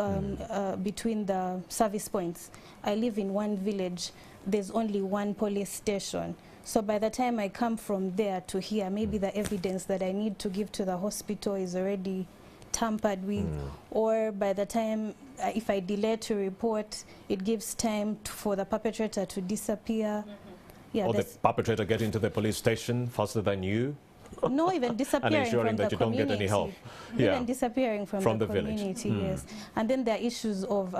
between the service points. I live in one village, there's only one police station. So by the time I come from there to here, maybe the evidence that I need to give to the hospital is already tampered with, or by the time if I delay to report, it gives time for the perpetrator to disappear. Yeah, or the perpetrator get into the police station faster than you. No, even disappearing and ensuring from that the you don't community. get any help. Even disappearing from the community, village. yes. And then there are issues of,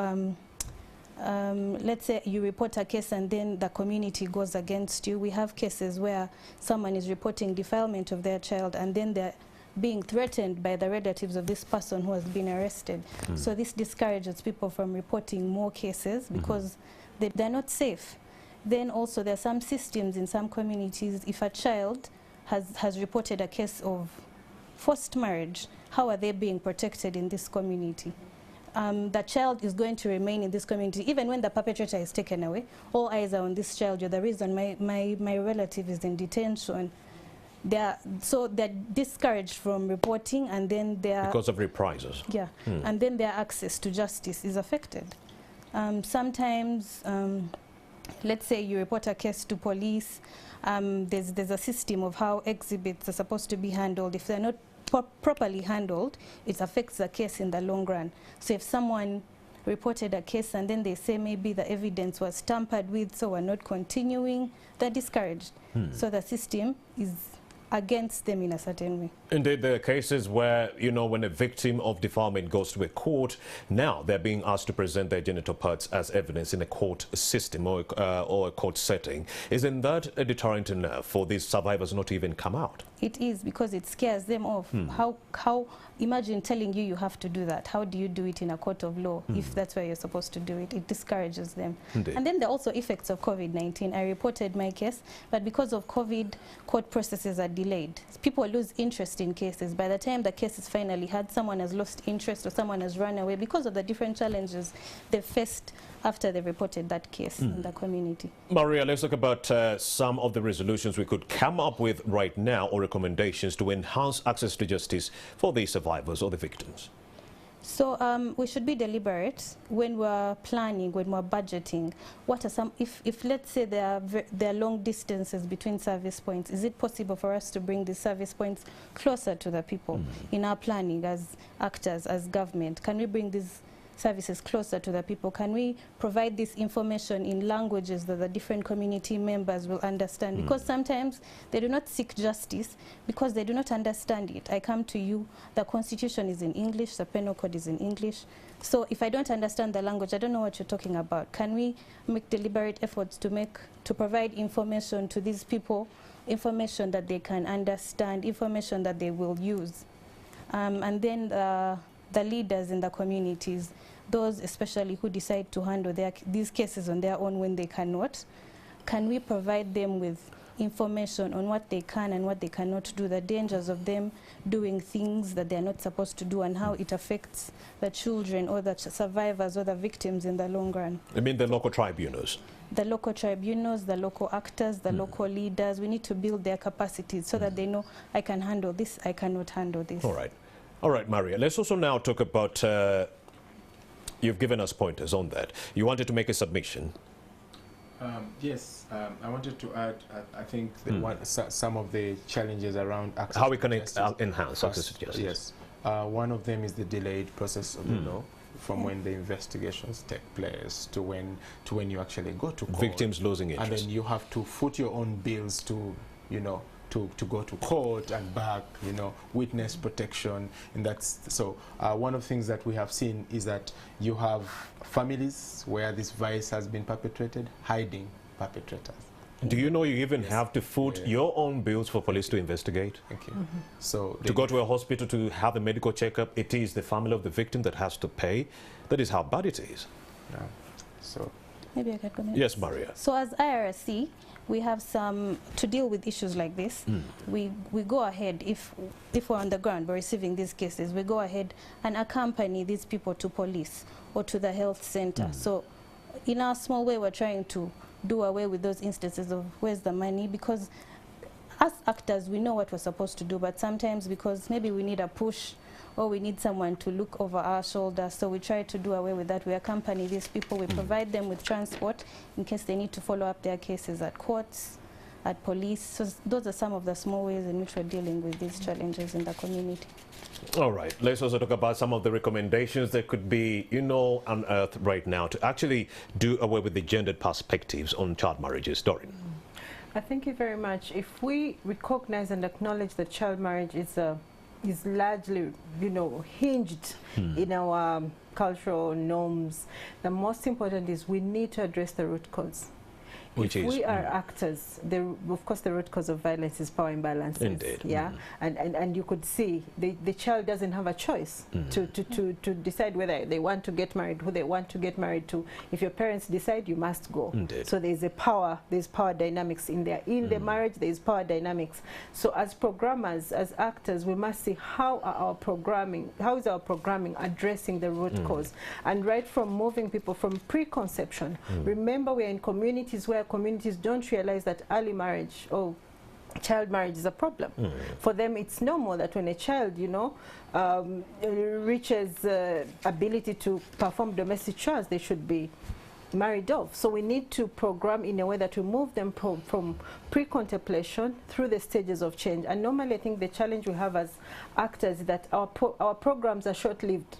let's say you report a case and then the community goes against you. We have cases where someone is reporting defilement of their child and then they're being threatened by the relatives of this person who has been arrested. So this discourages people from reporting more cases because they're not safe. Then also there are some systems in some communities, if a child has reported a case of forced marriage, how are they being protected in this community? The child is going to remain in this community even when the perpetrator is taken away. All eyes are on this child. You're the reason my relative is in detention. So they're discouraged from reporting, and then because of reprisals. Yeah, and then their access to justice is affected. Sometimes, let's say you report a case to police, there's a system of how exhibits are supposed to be handled. If they're not properly handled, it affects the case in the long run. So if someone reported a case and then they say maybe the evidence was tampered with, so we're not continuing, they're discouraged. So the system is against them in a certain way. Indeed, there are cases where, you know, when a victim of defilement goes to a court, now they're being asked to present their genital parts as evidence in a court system or a court setting. Isn't that a deterrent enough for these survivors not to even come out? It is, because it scares them off. How imagine telling you have to do that. How do you do it in a court of law if that's where you're supposed to do it? It discourages them. Indeed. And then there are also effects of COVID-19. I reported my case, but because of COVID, court processes are delayed. People lose interest in cases. By the time the case is finally had, someone has lost interest or someone has run away because of the different challenges they faced after they reported that case in the community. Maria, let's talk about some of the resolutions we could come up with right now or recommendations to enhance access to justice for the survivors or the victims. So we should be deliberate when we're planning, when we're budgeting. What are some, if let's say there are long distances between service points, is it possible for us to bring the service points closer to the people in our planning as actors, as government? Can we bring these services closer to the people? Can we provide this information in languages that the different community members will understand? Because sometimes they do not seek justice because they do not understand it. I come to you, the Constitution is in English, the Penal Code is in English. So if I don't understand the language, I don't know what you're talking about. Can we make deliberate efforts to provide information to these people, information that they can understand, information that they will use? And then the leaders in the communities, those especially who decide to handle these cases on their own when they cannot, can we provide them with information on what they can and what they cannot do, the dangers of them doing things that they're not supposed to do and how it affects the children or the survivors or the victims in the long run? I mean the local tribunals. The local tribunals, the local actors, the local leaders, we need to build their capacities so that they know, I can handle this, I cannot handle this. All right. All right, Maria, let's also now talk about, you've given us pointers on that. You wanted to make a submission. Yes, I wanted to add, I think, some of the challenges around access How we can to justice. enhance access to justice. Yes. One of them is the delayed process of the law, from when the investigations take place to when you actually go to court. Victims losing interest. And then you have to foot your own bills to, you know, to go to court and back, you know, witness protection. And that's, so one of the things that we have seen is that you have families where this vice has been perpetrated, hiding perpetrators. Do you know you even have to foot your own bills for police to investigate? Thank you. So to go to a hospital to have a medical checkup, it is the family of the victim that has to pay. That is how bad it is. Yeah. So maybe I could comment. Yes, Maria. So as IRC, we have some, to deal with issues like this, we go ahead, if we're on the ground, we're receiving these cases, we go ahead and accompany these people to police or to the health center. So in our small way, we're trying to do away with those instances of where's the money, because as actors, we know what we're supposed to do, but sometimes because maybe we need a push or we need someone to look over our shoulder, so we try to do away with that. We accompany these people, we provide them with transport in case they need to follow up their cases at courts, at police. So those are some of the small ways in which we're dealing with these challenges in the community. All right, let's also talk about some of the recommendations that could be, unearthed right now to actually do away with the gendered perspectives on child marriages. Doreen. Thank you very much. If we recognize and acknowledge that child marriage is largely, hinged in our cultural norms, the most important is we need to address the root cause. If we are actors, of course the root cause of violence is power imbalances. Indeed. Yeah, and you could see the child doesn't have a choice to decide whether they want to get married, who they want to get married to. If your parents decide, you must go. Indeed. So there's power dynamics in there. In the marriage, there's power dynamics. So as programmers, as actors, we must see how is our programming addressing the root cause, and right from moving people from preconception. Remember, we're in communities where communities don't realize that early marriage or child marriage is a problem. For them, it's normal that when a child, reaches ability to perform domestic chores, they should be married off. So we need to program in a way that we move them from pre-contemplation through the stages of change. And normally, I think the challenge we have as actors is that our programs are short-lived.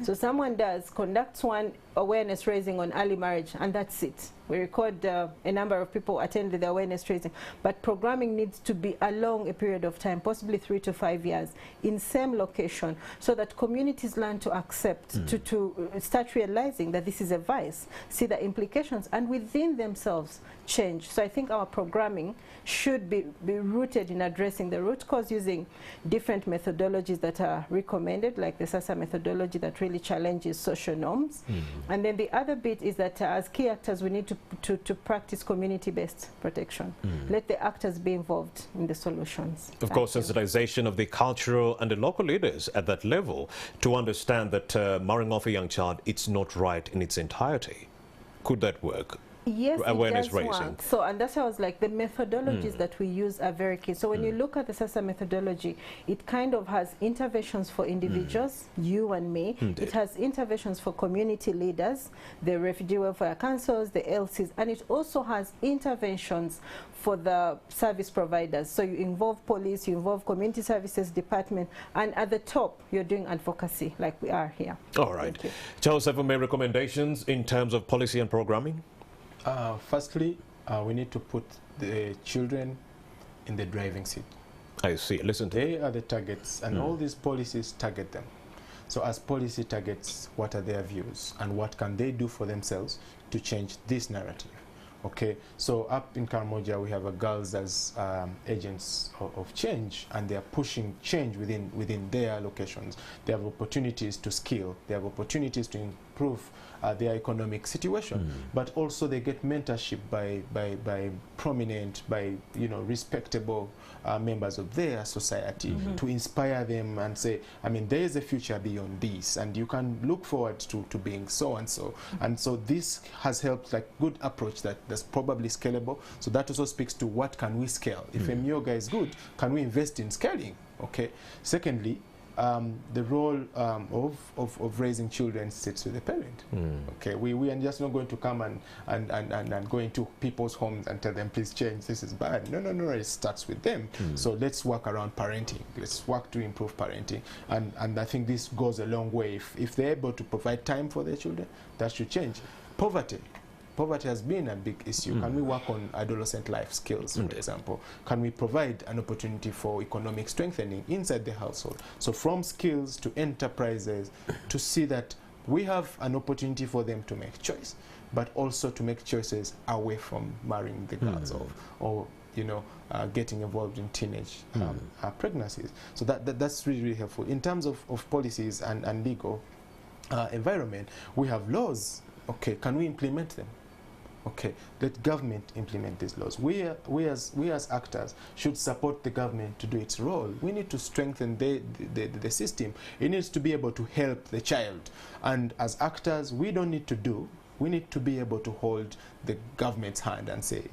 So someone conducts one awareness raising on early marriage, and that's it. We record a number of people attend the awareness raising, but programming needs to be along a period of time, possibly 3 to 5 years, in same location, so that communities learn to accept, to start realizing that this is a vice, see the implications, and within themselves change. So I think our programming should be rooted in addressing the root cause using different methodologies that are recommended, like the SASA methodology that really challenges social norms. And then the other bit is that as key actors, we need to practice community-based protection. Let the actors be involved in the solutions. Of course, sensitization of the cultural and the local leaders at that level to understand that marrying off a young child, it's not right in its entirety. Could that work? Yes, awareness it does raising. work. So, and that's how I was like, the methodologies that we use are very key. So when you look at the SASA methodology, it kind of has interventions for individuals, you and me. Indeed. It has interventions for community leaders, the refugee welfare councils, the LCs, and it also has interventions for the service providers. So you involve police, you involve community services department, and at the top, you're doing advocacy like we are here. All right. Charles, have you made recommendations in terms of policy and programming? Firstly, we need to put the children in the driving seat. I see. Listen to They are the targets, and all these policies target them. So as policy targets, what are their views, and what can they do for themselves to change this narrative? Okay, so up in Karamoja, we have girls as agents of change, and they are pushing change within their locations. They have opportunities to skill, they have opportunities to improve their economic situation, but also they get mentorship by prominent, respectable members of their society to inspire them and say, I mean, there is a future beyond this, and you can look forward to being so and so. And so this has helped, like, good approach that's probably scalable. So that also speaks to what can we scale. If a Myoga is good, can we invest in scaling? Okay. Secondly, the role of raising children sits with the parent. Okay, we are just not going to come and go into people's homes and tell them, please change, this is bad. No, it starts with them. So let's work around parenting. Let's work to improve parenting. And I think this goes a long way. If they're able to provide time for their children, that should change. Poverty has been a big issue. Can we work on adolescent life skills, for example? Can we provide an opportunity for economic strengthening inside the household? So from skills to enterprises, to see that we have an opportunity for them to make choice, but also to make choices away from marrying the girls or getting involved in teenage pregnancies. So that's really, really helpful. In terms of policies and legal environment, we have laws. Okay, can we implement them? Okay, let government implement these laws. We as actors should support the government to do its role. We need to strengthen the system. It needs to be able to help the child. And as actors, we need to be able to hold the government's hand and say,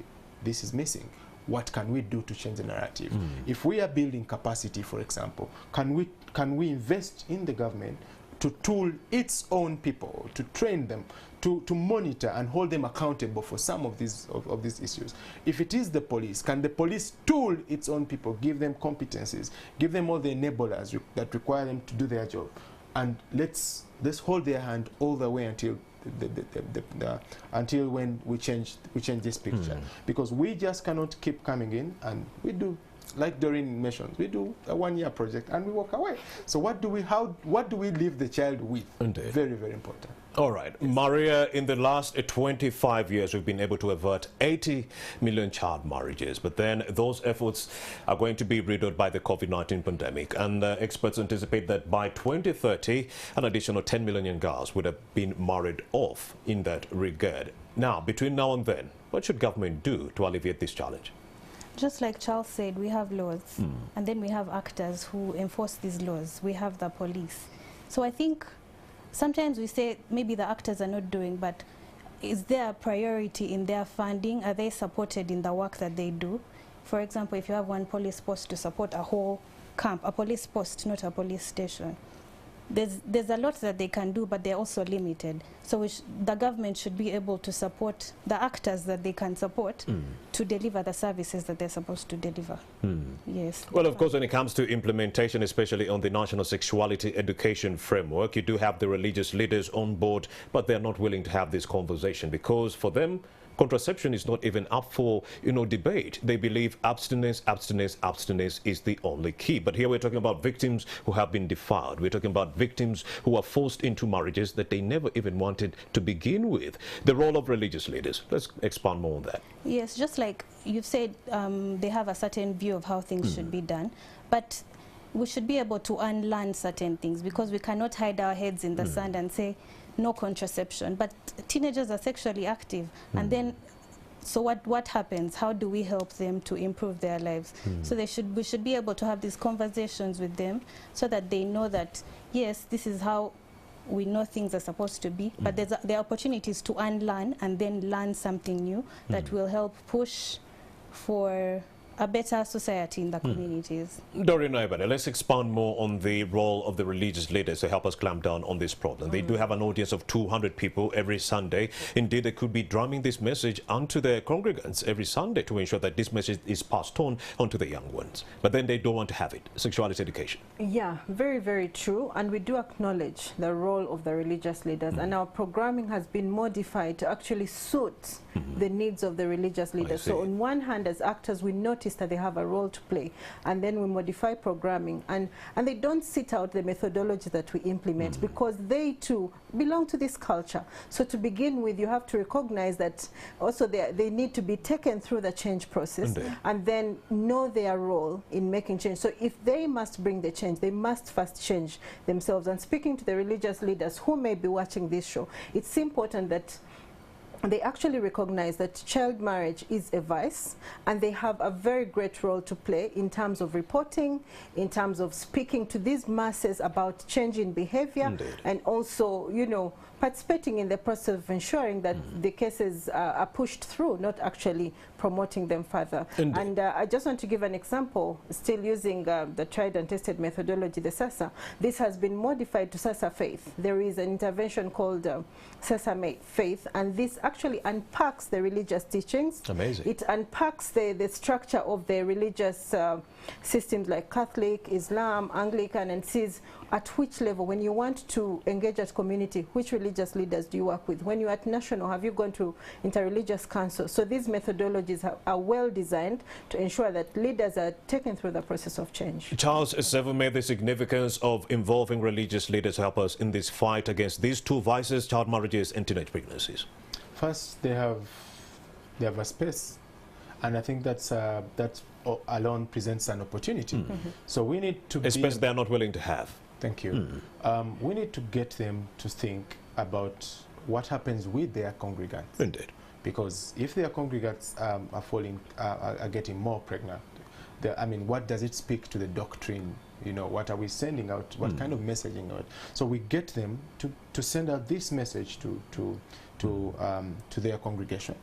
this is missing. What can we do to change the narrative? If we are building capacity, for example, can we invest in the government to tool its own people, to train them, to monitor and hold them accountable for some of these issues. If it is the police, can the police tool its own people, give them competencies, give them all the enablers that require them to do their job, and let's hold their hand all the way until until when we change this picture, because we just cannot keep coming in and we do. Like Doreen mentioned, we do a one-year project and we walk away. So what do we leave the child with? Indeed. Very, very important. All right. Yes. Maria, in the last 25 years, we've been able to avert 80 million child marriages. But then those efforts are going to be riddled by the COVID-19 pandemic. And experts anticipate that by 2030, an additional 10 million young girls would have been married off in that regard. Now, between now and then, what should government do to alleviate this challenge? Just like Charles said, we have laws, and then we have actors who enforce these laws. We have the police. So I think sometimes we say maybe the actors are not doing, but is there a priority in their funding? Are they supported in the work that they do? For example, if you have one police post to support a whole camp, a police post, not a police station, there's a lot that they can do, but they're also limited. So the government should be able to support the actors that they can support to deliver the services that they're supposed to deliver. Yes. Well, of course, when it comes to implementation, especially on the National Sexuality Education Framework, you do have the religious leaders on board, but they're not willing to have this conversation because for them, contraception is not even up for, debate. They believe abstinence is the only key. But here we're talking about victims who have been defiled. We're talking about victims who are forced into marriages that they never even wanted to begin with. The role of religious leaders. Let's expand more on that. Yes, just like you've said, they have a certain view of how things should be done. But we should be able to unlearn certain things because we cannot hide our heads in the sand and say, no contraception. But teenagers are sexually active, and then so what happens? How do we help them to improve their lives? So we should be able to have these conversations with them so that they know that yes, this is how we know things are supposed to be, but there are opportunities to unlearn and then learn something new that will help push for a better society in the communities. Doreen Naibade, let's expand more on the role of the religious leaders to help us clamp down on this problem. They do have an audience of 200 people every Sunday. Indeed, they could be drumming this message onto their congregants every Sunday to ensure that this message is passed on onto the young ones. But then they don't want to have it. Sexuality education. Yeah, very, very true. And we do acknowledge the role of the religious leaders. And our programming has been modified to actually suit the needs of the religious leaders. So on one hand, as actors, we notice that they have a role to play, and then we modify programming, and they don't sit out the methodology that we implement because they too belong to this culture. So to begin with, you have to recognize that also they need to be taken through the change process and then know their role in making change. So if they must bring the change, they must first change themselves. And speaking to the religious leaders who may be watching this show, it's important that they actually recognize that child marriage is a vice, and they have a very great role to play in terms of reporting, in terms of speaking to these masses about changing behavior, and also, participating in the process of ensuring that the cases are pushed through, not actually promoting them further. And I just want to give an example, still using the tried and tested methodology, the SASA. This has been modified to SASA Faith. There is an intervention called SASA Faith, and this actually unpacks the religious teachings. Amazing. It unpacks the structure of the religious systems like Catholic, Islam, Anglican, and sees at which level, when you want to engage at community, which religious leaders do you work with? When you're at national, have you gone to interreligious council? So these methodologies are well designed to ensure that leaders are taken through the process of change. Charles Sevu made the significance of involving religious leaders to help us in this fight against these two vices, child marriages and teenage pregnancies. First, they have a space, and I think that alone presents an opportunity. So we need to a space they're not willing to have. Thank you. We need to get them to think about what happens with their congregants. Indeed. Because if their congregants are getting more pregnant, what does it speak to the doctrine? What are we sending out? What kind of messaging out? So we get them to send out this message to their congregation,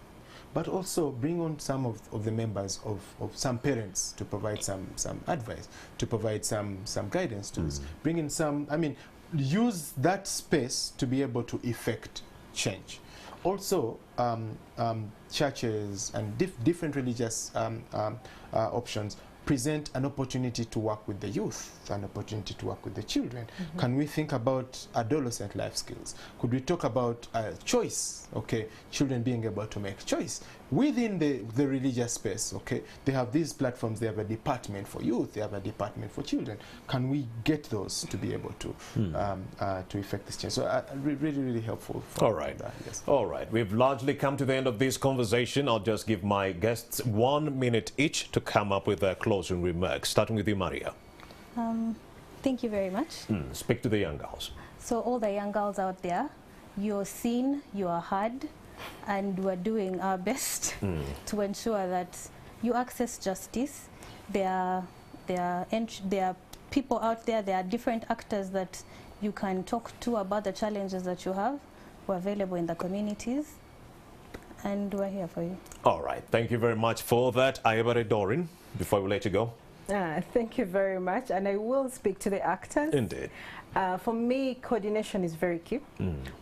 but also bring on some of the members of some parents to provide some advice, to provide some guidance to this. Bring in some, use that space to be able to effect change. Also, churches and different religious options present an opportunity to work with the youth, an opportunity to work with the children. Can we think about adolescent life skills? Could we talk about choice? Okay, children being able to make choice within the religious space. Okay, they have these platforms. They have a department for youth. They have a department for children. Can we get those to be able to effect this change? So really helpful. All right. Yes. All right. We've largely come to the end of this conversation. I'll just give my guests 1 minute each to come up with their closing remarks. Starting with you, Maria. Thank you very much. Speak to the young girls. So all the young girls out there, you're seen, you are heard, and we're doing our best to ensure that you access justice. There are people out there, there are different actors that you can talk to about the challenges that you have. We're available in the communities, and we're here for you. All right. Thank you very much for that. Ayebare Dorin, before we let you go. Thank you very much, and I will speak to the actors. Indeed. For me, coordination is very key.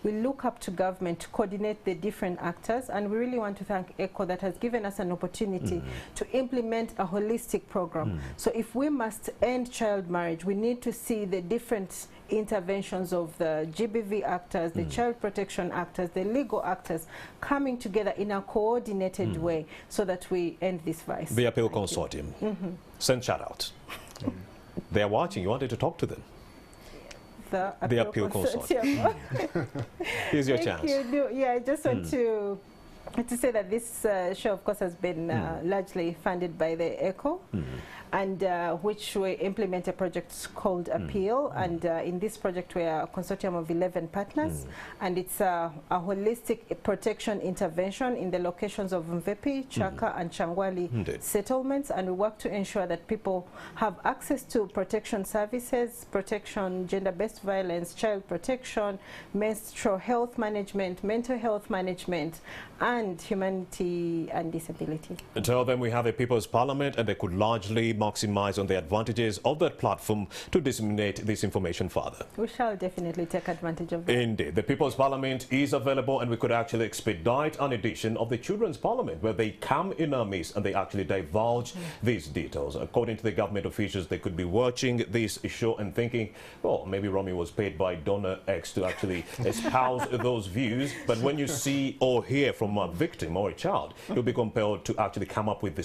We look up to government to coordinate the different actors, and we really want to thank ECHO that has given us an opportunity to implement a holistic program. So if we must end child marriage, we need to see the different interventions of the GBV actors, the child protection actors, the legal actors coming together in a coordinated way so that we end this vice. The Appeal Consortium. Send shout out. They are watching. You wanted to talk to them. The Appeal Consortium. Here's your chance. Thank you. Yeah, I just want to say that this show, of course, has been largely funded by the ECHO, and which we implement a project called Appeal. And in this project, we are a consortium of 11 partners, and it's a holistic protection intervention in the locations of Mvepi, Chaka, and Changwali settlements. And we work to ensure that people have access to protection services, protection, gender-based violence, child protection, menstrual health management, mental health management, and humanity and disability. And tell them we have a People's Parliament, and they could largely maximize on the advantages of that platform to disseminate this information further. We shall definitely take advantage of that. Indeed. The People's Parliament is available, and we could actually expedite an edition of the Children's Parliament where they come in our midst and they actually divulge these details. According to the government officials, they could be watching this show and thinking, well, maybe Romy was paid by Donor X to actually espouse those views. But when you see or hear from a victim or a child, you'll be compelled to actually come up with the